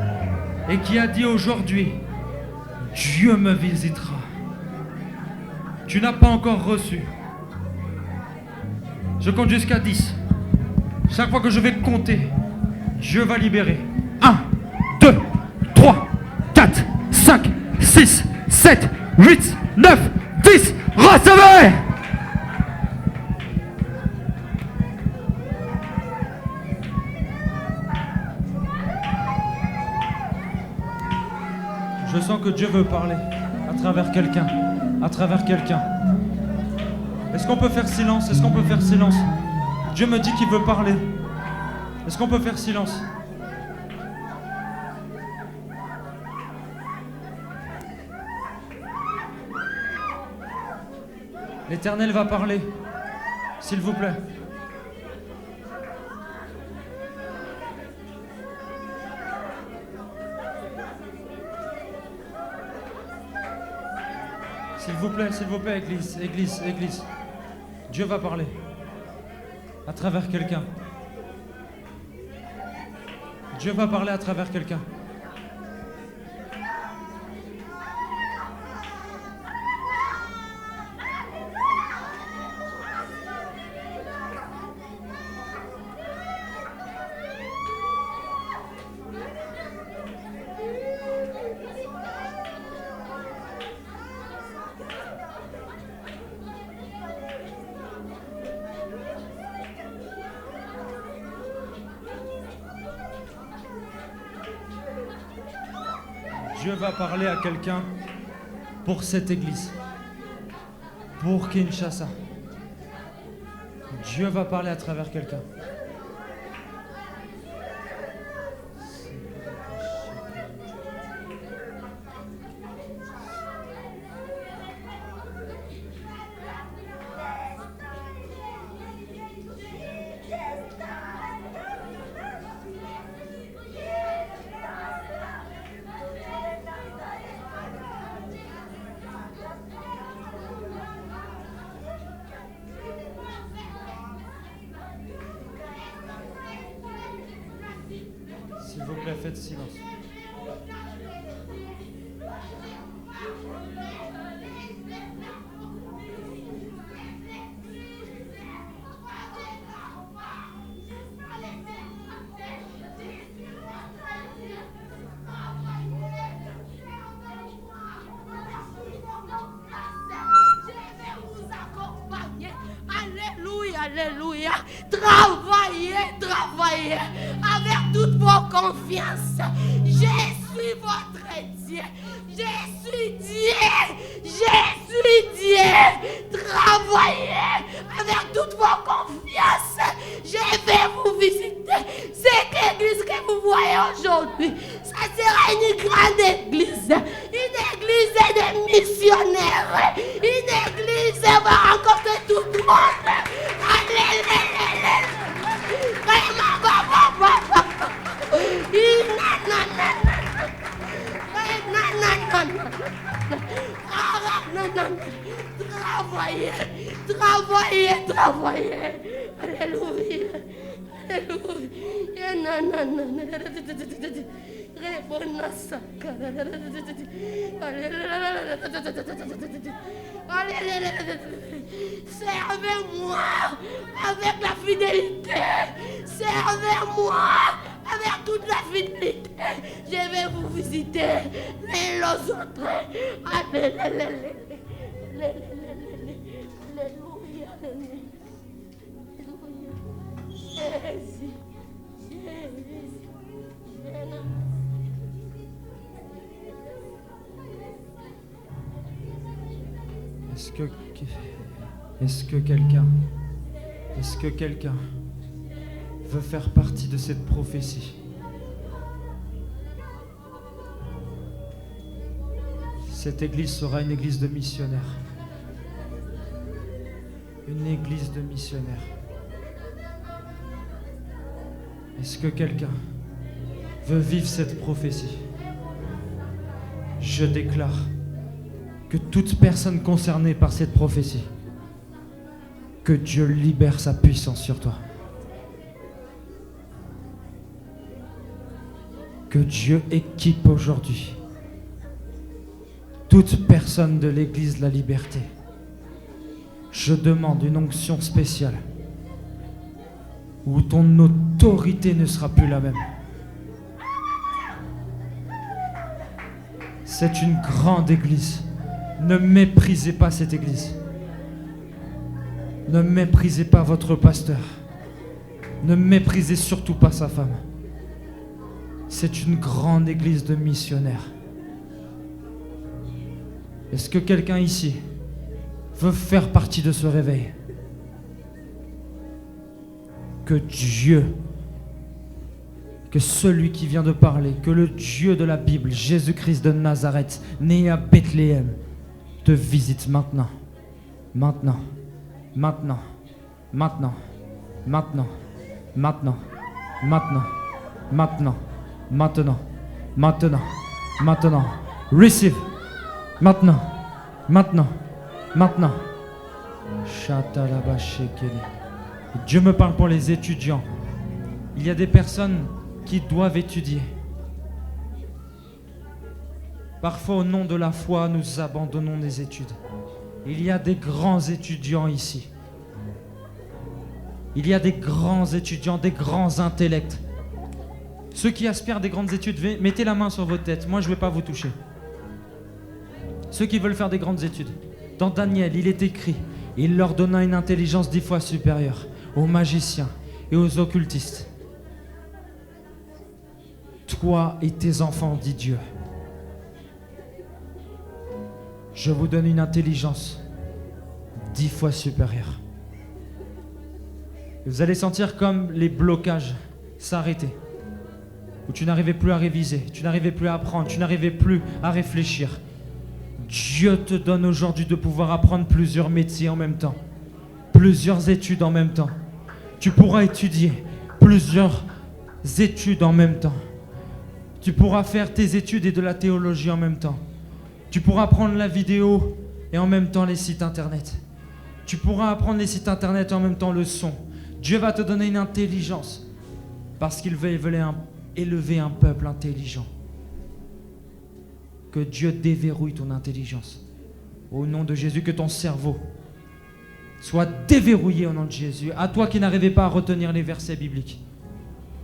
et qui a dit aujourd'hui, Dieu me visitera. Tu n'as pas encore reçu. Je compte jusqu'à 10. Chaque fois que je vais compter, Dieu va libérer. 1, 2, 3, 4, 5, 6, 7, 8, 9, 10. Recevez! Je sens que Dieu veut parler à travers quelqu'un. À travers quelqu'un. Est-ce qu'on peut faire silence? Est-ce qu'on peut faire silence? Dieu me dit qu'il veut parler. Est-ce qu'on peut faire silence? L'Éternel va parler. S'il vous plaît. S'il vous plaît, Église. Dieu va parler à travers quelqu'un. Dieu va parler à travers quelqu'un. Dieu va parler à quelqu'un pour cette église, pour Kinshasa. Dieu va parler à travers quelqu'un. S'il vous plaît, faites silence. Alléluia. Travaillez avec toute vos confiances. Je suis votre Dieu. Je suis Dieu. Travaillez avec toute vos confiances. Je vais vous visiter. Cette église que vous voyez aujourd'hui, ça sera une grande église. Une église de missionnaires. Une église va rencontrer tout le monde. Travaillez. Alléluia. Servez-moi avec la fidélité. Servez-moi avec toute la fidélité. Je vais vous visiter les autres. Alléluia. Est-ce que quelqu'un veut faire partie de cette prophétie? Cette église sera une église de missionnaires. Une église de missionnaires. Est-ce que quelqu'un veut vivre cette prophétie? Je déclare que toute personne concernée par cette prophétie, que Dieu libère sa puissance sur toi. Que Dieu équipe aujourd'hui toute personne de l'Église de la Liberté. Je demande une onction spéciale où ton autorité ne sera plus la même. C'est une grande église. Ne méprisez pas cette église. Ne méprisez pas votre pasteur. Ne méprisez surtout pas sa femme. C'est une grande église de missionnaires. Est-ce que quelqu'un ici veut faire partie de ce réveil? Que Dieu, que celui qui vient de parler, que le Dieu de la Bible, Jésus-Christ de Nazareth, né à Bethléem, te visite maintenant. Maintenant. Maintenant. Maintenant. Maintenant. Maintenant. Maintenant. Maintenant. Maintenant. Maintenant. Maintenant. Receive. Maintenant. Maintenant. Maintenant. Shatalabashekele. Dieu me parle pour les étudiants. Il y a des personnes qui doivent étudier. Parfois, au nom de la foi, nous abandonnons des études. Il y a des grands étudiants ici. Il y a des grands étudiants, des grands intellects. Ceux qui aspirent à des grandes études, mettez la main sur votre tête. Moi, je ne vais pas vous toucher. Ceux qui veulent faire des grandes études. Dans Daniel, il est écrit, il leur donna une intelligence 10 fois supérieure aux magiciens et aux occultistes. Toi et tes enfants, dit Dieu, je vous donne une intelligence 10 fois supérieure. Et vous allez sentir comme les blocages s'arrêter. Où tu n'arrivais plus à réviser, tu n'arrivais plus à apprendre, tu n'arrivais plus à réfléchir. Dieu te donne aujourd'hui de pouvoir apprendre plusieurs métiers en même temps. Plusieurs études en même temps. Tu pourras étudier plusieurs études en même temps. Tu pourras faire tes études et de la théologie en même temps. Tu pourras apprendre la vidéo et en même temps les sites internet. Tu pourras apprendre les sites internet et en même temps le son. Dieu va te donner une intelligence parce qu'il veut élever un peuple intelligent. Que Dieu déverrouille ton intelligence. Au nom de Jésus, que ton cerveau soit déverrouillé au nom de Jésus. À toi qui n'arrivais pas à retenir les versets bibliques,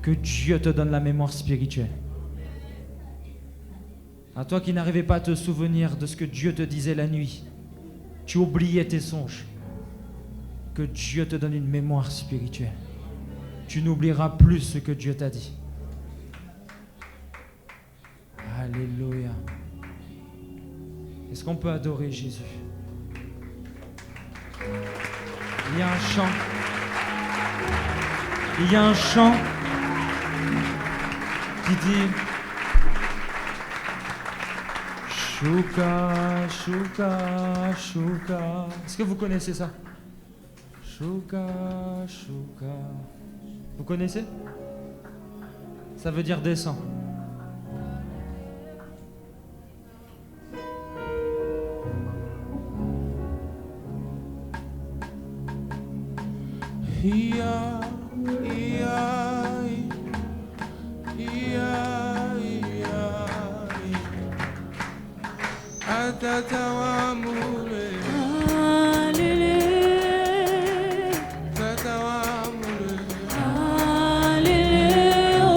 que Dieu te donne la mémoire spirituelle. À toi qui n'arrivais pas à te souvenir de ce que Dieu te disait la nuit, tu oubliais tes songes, que Dieu te donne une mémoire spirituelle. Tu n'oublieras plus ce que Dieu t'a dit. Alléluia. Est-ce qu'on peut adorer Jésus? Il y a un chant. Il y a un chant qui dit Shuka, Shuka, Shuka. Est-ce que vous connaissez ça? Shuka, Shuka. Vous connaissez? Ça veut dire descend. Ia, ia, ia, ia, atatawamure, Alléluia, atatawamure, Alléluia.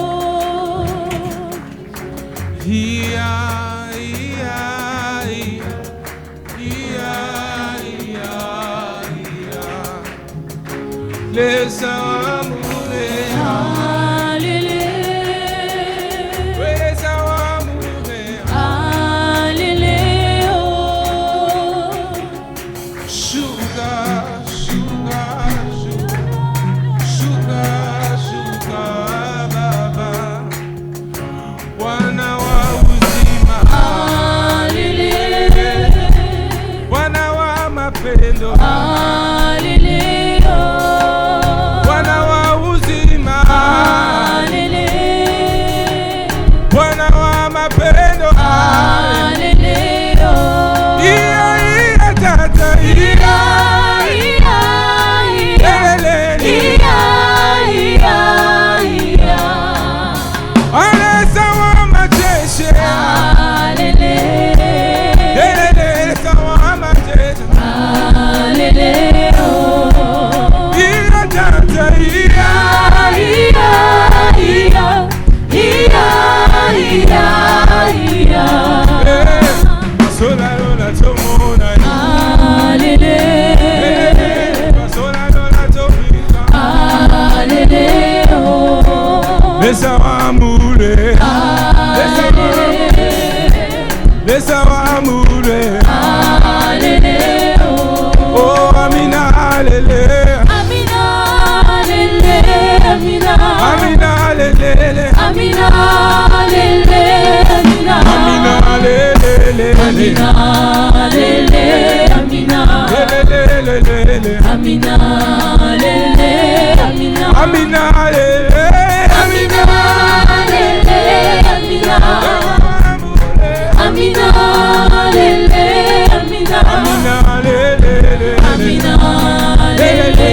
ia, ia, ia, ia, ia, lesawamure, lesawamure, Alléluia. shuka, shuka, shuka, shuka, baba, wana wa uzima, wana wa mapendo, Alléluia. wana wa Laisse-moi mourir. Alele, oh. Oh, Amina, lele. Amina, lele, Amina. Amina, lele. Amina, lele, Amina. Amina, lele. Amina, lele, Amina. Lele, lele. Amina, lele, Amina. Amina, lele. Amina, lele, Amina. Amina, lele, Amina. Amina, lele. Amina, lele,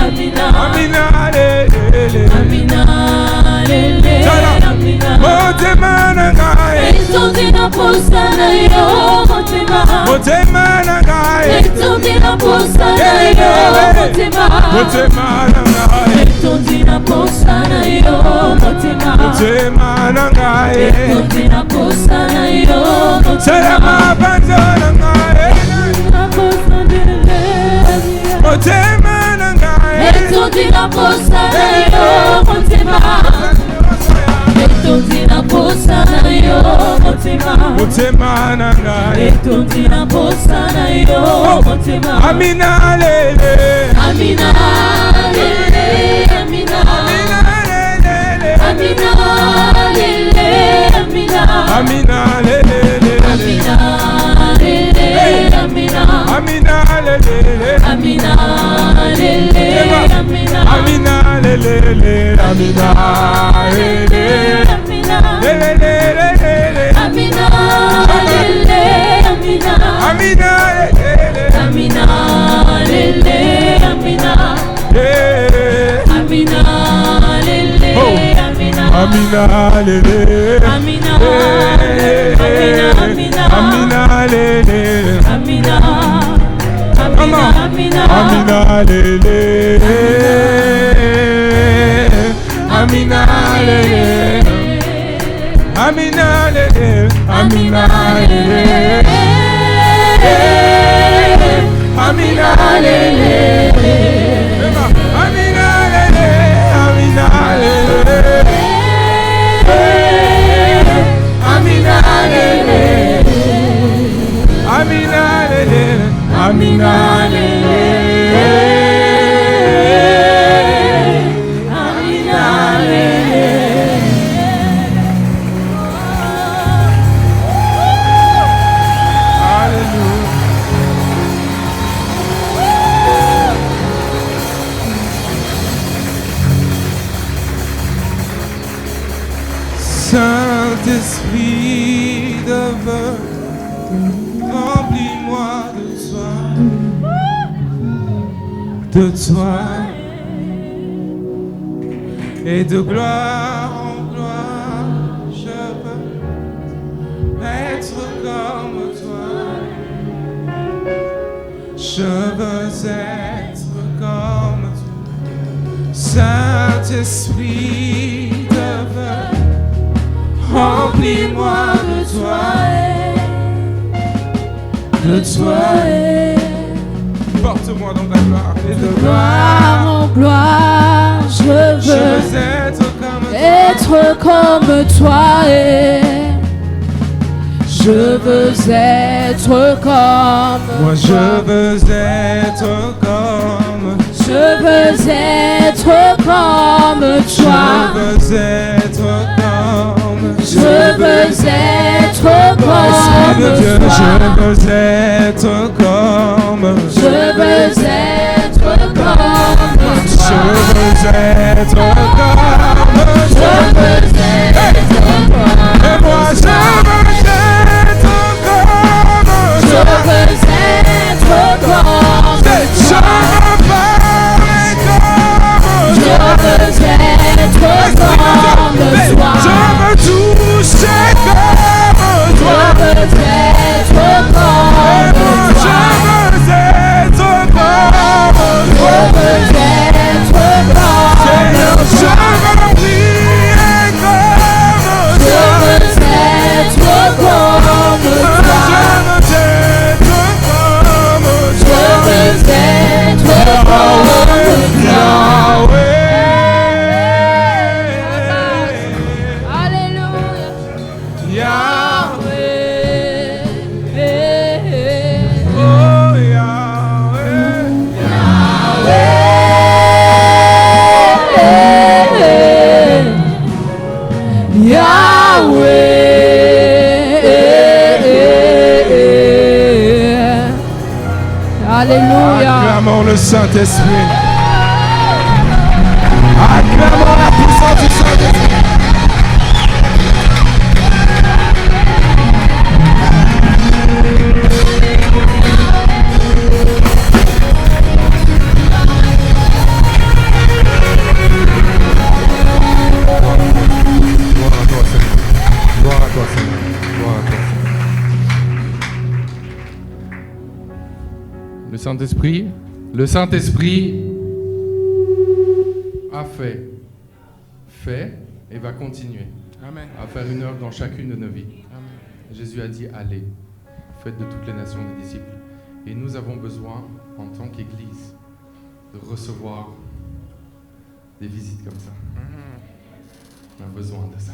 Amina. Amina, lele. Amina, lele, Amina. Motema nangai. Etondina posa na yo, motema. Motema nangai. Etondina posa na yo, motema. Motema nangai. Etondina posa na yo, motema. Motema nangai. Etondina posa na yo, motema. Salama banzo nangai. Motema nangai. Etondina posa na yo, motema. Etondina posa na yo, motema. Motema nangai. Etondina posa na yo, motema. Amina lele. Amina, lele, Amina. Amina lele. Amina, lele, Amina. Amina lele. Amina, lele, Amina. Amina lele. Amina, lele, Amina. Amina lele. Amina lele. Amina, Lele lele. Amina, lele, Amina. Amina lele. Amina, lele, Amina. Yeah. Amina, lele, Oh. Amina. Amina lele. Amina, Eh. Amina, Amina lele. Amina, Come on. Amina, Amina lele. Amina lele. Amina lele. Amina lele. Amina lele. Amina lele. Amina lele. Amina lele. Amina lele. Amina lele. Amina, lele. Hallelujah. Saint-Esprit de feu, remplis-moi de toi, et de gloire en gloire, je veux être comme toi. Je veux être comme toi. Saint-Esprit de feu, remplis-moi de toi. De toi. Porte-moi dans ta gloire et de Gloire en gloire, je Je veux veux être comme toi. être comme toi. Je veux être comme Moi je veux être comme. Je veux être comme Je toi. veux être comme. Je veux être Esprit de Dieu, comme je toi. veux être comme. Je veux être comme Je toi. veux être comme. Je veux être comme Et moi je veux être comme. Je veux être comme Je toi. veux parler comme. Je veux être comme toi. Je veux toucher comme Je toi. veux être comme Et moi je toi. veux être comme Je toi. veux être comme Seigneur, je Alléluia. Acclamons le Saint-Esprit. Acclamons la puissance du Saint-Esprit. Gloire à toi, Seigneur. Gloire à toi, Seigneur. Gloire à toi, Seigneur. Le Saint-Esprit a fait et va continuer Amen. à faire une œuvre dans chacune de nos vies. Amen. Jésus a dit, allez, faites de toutes les nations des disciples. Et nous avons besoin, en tant qu'Église, de recevoir des visites comme ça. On a besoin de ça.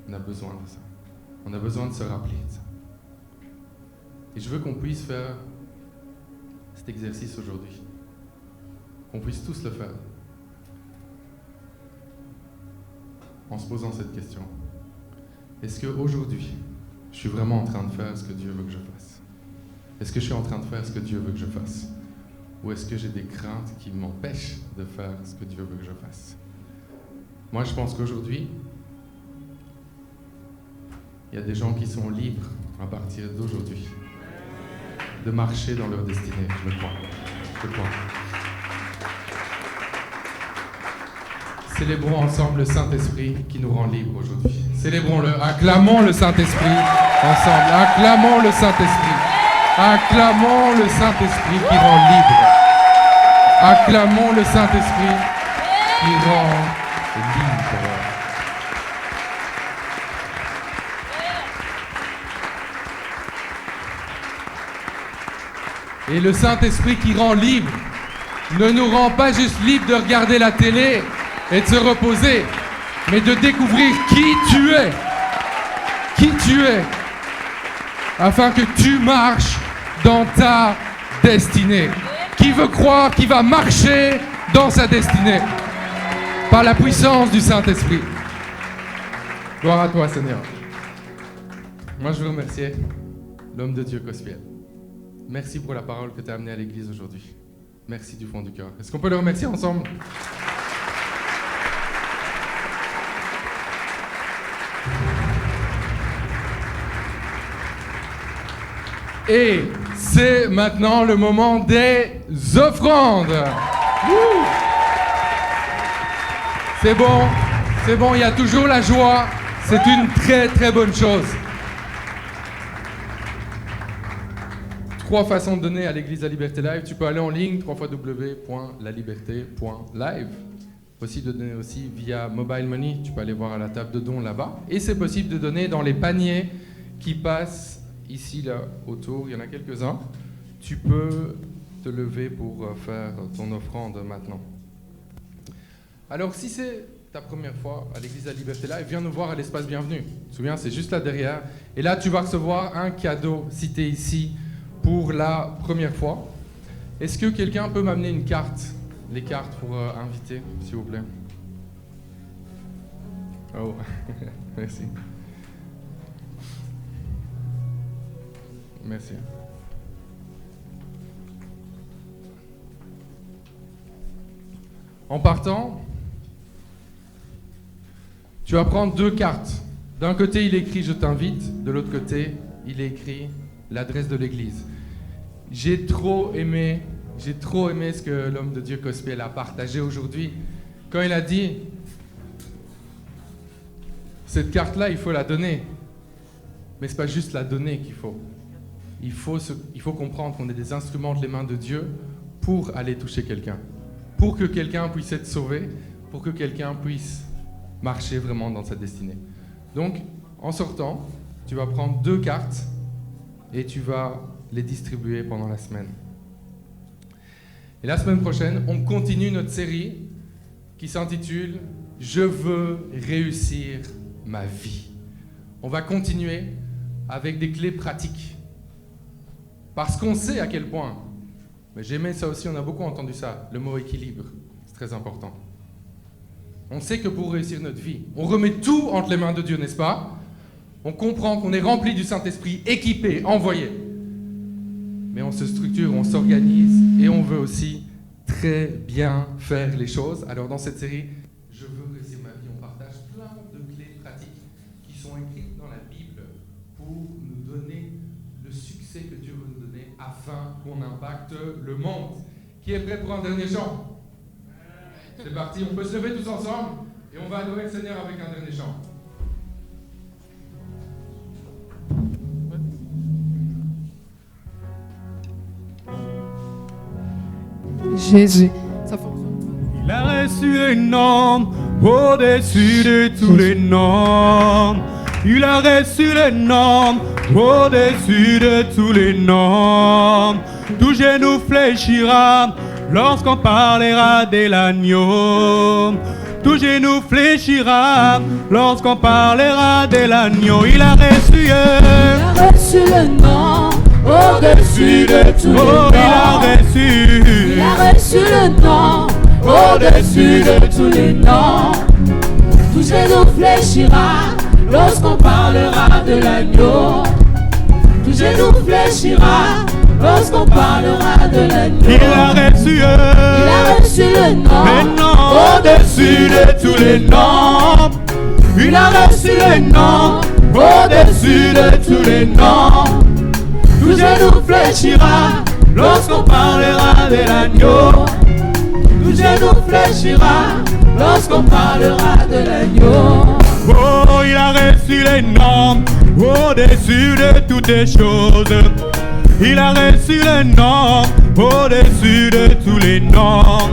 On a besoin de ça. On a besoin de se rappeler de ça. Et je veux qu'on puisse faire cet exercice aujourd'hui. Qu'on puisse tous le faire. En se posant cette question. Est-ce qu'aujourd'hui, je suis vraiment en train de faire ce que Dieu veut que je fasse? Est-ce que je suis en train de faire ce que Dieu veut que je fasse? Ou est-ce que j'ai des craintes qui m'empêchent de faire ce que Dieu veut que je fasse? Moi, je pense qu'aujourd'hui, il y a des gens qui sont libres à partir d'aujourd'hui de marcher dans leur destinée, je le crois. Je le crois. Célébrons ensemble le Saint-Esprit qui nous rend libres aujourd'hui. Célébrons-le. Acclamons le Saint-Esprit ensemble. Acclamons le Saint-Esprit. Acclamons le Saint-Esprit qui rend libre. Acclamons le Saint-Esprit qui rend libre. Et le Saint-Esprit qui rend libre ne nous rend pas juste libre de regarder la télé et de se reposer, mais de découvrir qui tu es. Qui tu es. Afin que tu marches dans ta destinée. Qui veut croire qu'il va marcher dans sa destinée? Par la puissance du Saint-Esprit. Gloire à toi, Seigneur. Moi, je veux remercier l'homme de Dieu Cospiel. Merci pour la parole que tu as amenée à l'église aujourd'hui. Merci du fond du cœur. Est-ce qu'on peut le remercier ensemble? Et c'est maintenant le moment des offrandes. Wouh! C'est bon, il y a toujours la joie. C'est une très très bonne chose. 3 façons de donner à l'église La Liberté Live. Tu peux aller en ligne, www.laliberté.live. Possible de donner aussi via Mobile Money. Tu peux aller voir à la table de dons là-bas. Et c'est possible de donner dans les paniers qui passent ici, là, autour. Il y en a quelques-uns. Tu peux te lever pour faire ton offrande maintenant. Alors, si c'est ta première fois à l'église La Liberté Live, viens nous voir à l'espace bienvenue. Tu te souviens, c'est juste là derrière. Et là, tu vas recevoir un cadeau si tu es ici pour la première fois. Est-ce que quelqu'un peut m'amener une carte? Les cartes pour inviter, s'il vous plaît. Oh, merci. Merci. En partant, tu vas prendre 2 cartes. D'un côté, il est écrit « Je t'invite », de l'autre côté, il est écrit l'adresse de l'église. J'ai trop aimé ce que l'homme de Dieu Cospiel a partagé aujourd'hui. Quand il a dit, cette carte-là, il faut la donner. Mais ce n'est pas juste la donner qu'il faut. Il faut comprendre qu'on est des instruments entre les mains de Dieu pour aller toucher quelqu'un. Pour que quelqu'un puisse être sauvé, pour que quelqu'un puisse marcher vraiment dans sa destinée. Donc, en sortant, tu vas prendre 2 cartes et tu vas les distribuer pendant la semaine. Et la semaine prochaine, on continue notre série qui s'intitule « Je veux réussir ma vie ». On va continuer avec des clés pratiques. Parce qu'on sait à quel point, mais j'aimais ça aussi, on a beaucoup entendu ça, le mot équilibre, c'est très important. On sait que pour réussir notre vie, on remet tout entre les mains de Dieu, n'est-ce pas? On comprend qu'on est rempli du Saint-Esprit, équipé, envoyé. mais on se structure, on s'organise et on veut aussi très bien faire les choses. Alors dans cette série, Je veux que c'est ma vie, on partage plein de clés pratiques qui sont écrites dans la Bible pour nous donner le succès que Dieu veut nous donner afin qu'on impacte le monde. Qui est prêt pour un dernier chant? C'est parti, on peut se lever tous ensemble et on va adorer le Seigneur avec un dernier chant. Jésus. Ça fonctionne. Il a reçu les noms au-dessus de tous les noms. Il a reçu les noms au-dessus de tous les noms. Tout genou fléchira lorsqu'on parlera de l'agneau. Tout genou fléchira lorsqu'on parlera de l'agneau. Il a reçu le nom au-dessus de tous les noms. Il a reçu le nom au-dessus de tous les noms. Tout genou fléchira lorsqu'on parlera de l'agneau. Tout genou fléchira lorsqu'on parlera de l'agneau. Il a reçu le nom au-dessus de tous les noms. Il a reçu le nom au-dessus de tous les noms. Tout genou fléchira lorsqu'on parlera de l'agneau. Tout genou fléchira lorsqu'on parlera de l'agneau. Oh, il a reçu les noms au-dessus de toutes les choses. Il a reçu les noms au-dessus de tous les noms.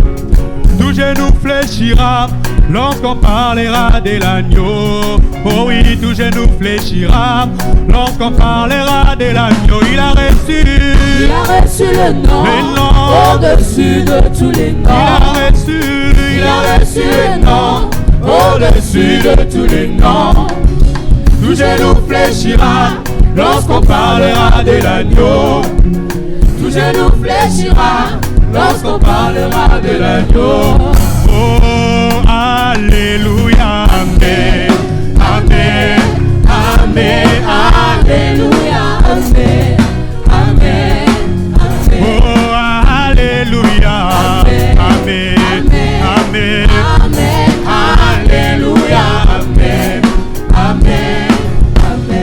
Tout genou fléchira lorsqu'on parlera de l'agneau. Oh oui, tout genou fléchira lorsqu'on parlera de l'agneau. Il a reçu le nom au-dessus de tous les noms. Il a reçu le nom au-dessus de tous les noms. Tout genou fléchira lorsqu'on parlera de l'agneau. Tout genou fléchira lorsqu'on parlera de l'agneau. Oh, alléluia, amen, amen, amen, Alléluia, amen, amen, amen. oh, alléluia, amen, amen, Amen, alléluia, amen, amen,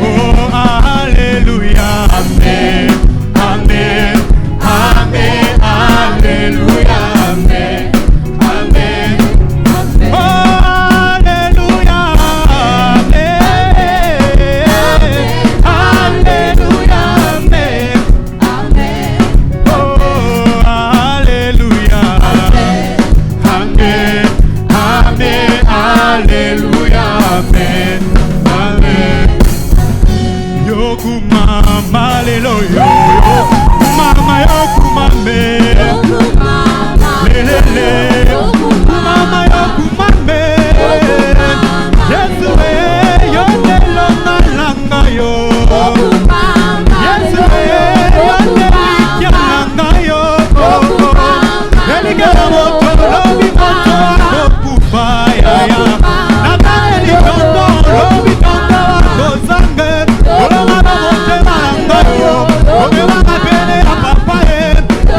oh, alléluia, amen, amen, amen, alléluia, amen, amen, amen. oh, alléluia, amen, alléluia, amen, Amen, oh, alléluia, amen, amen, alléluia, amen, amen. Yoku mama lelo yo, mama yoku mame, lelele, mama yoku mame, Yesu yo lelo nalanga yo, Yesu yo lelo nalanga yo, eligera moto lobi moto akupa ya ya, nata eligondo lobi kanda wakozange, olonga na mote malanga yo, omewanga pene ya papa ye,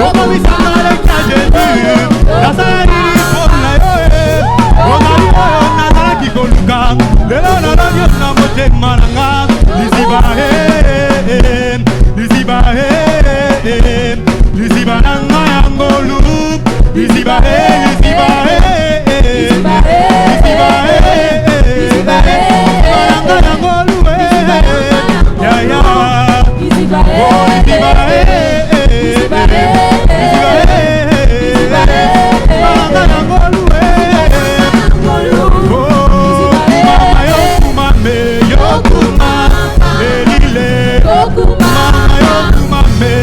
okomisanga leka Jésus, nasali lipona yo ye, ozali oyo nazalaki koluka, lelo nalongi yo na motema nanga, liziba liziba nanga ya ngolu, liziba nanga ya ngolu ya ya, oh liziba nanga ya ngolu oh mama yokumame yokuma elile mama yokumame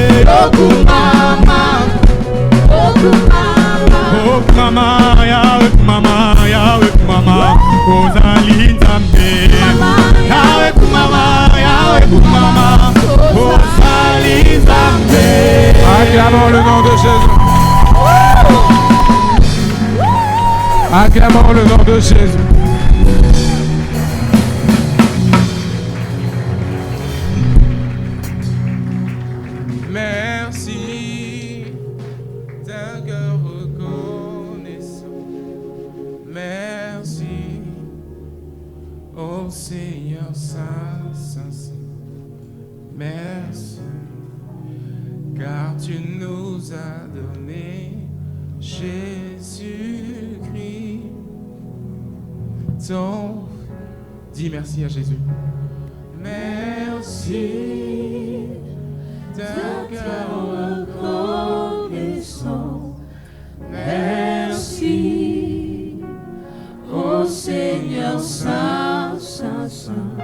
yokumama mama yawe mama ozali nzambe yawe kumama ozali nzambe. Acclamons le nom de Jésus. Acclamons le nom de Jésus. Merci sincère. Merci, car tu nous as donné Jésus-Christ. Dis merci à Jésus. Merci, d'un cœur reconnaissant. Merci, ô Seigneur Saint, Saint, Saint.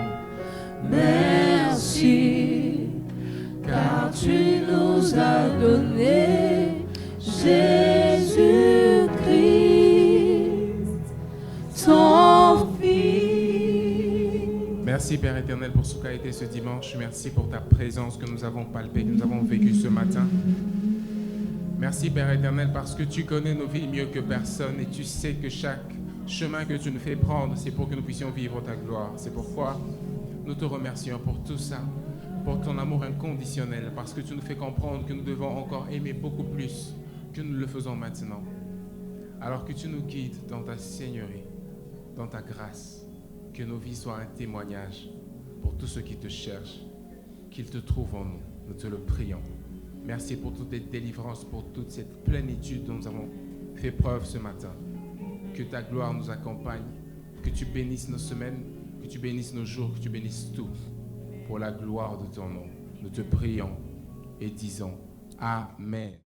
Merci, car tu nous as donné Jésus-Christ, ton Fils. Merci Père éternel pour ce qu'a été ce dimanche. Merci pour ta présence que nous avons palpée, que nous avons vécue ce matin. Merci Père éternel parce que tu connais nos vies mieux que personne et tu sais que chaque chemin que tu nous fais prendre, c'est pour que nous puissions vivre ta gloire. C'est pourquoi nous te remercions pour tout ça, pour ton amour inconditionnel, parce que tu nous fais comprendre que nous devons encore aimer beaucoup plus que nous le faisons maintenant. Alors que tu nous guides dans ta seigneurie, dans ta grâce, que nos vies soient un témoignage pour tous ceux qui te cherchent, qu'ils te trouvent en nous. Nous te le prions. Merci pour toutes les délivrances, pour toute cette plénitude dont nous avons fait preuve ce matin. Que ta gloire nous accompagne, que tu bénisses nos semaines, que tu bénisses nos jours, que tu bénisses tout pour la gloire de ton nom. Nous te prions et disons Amen.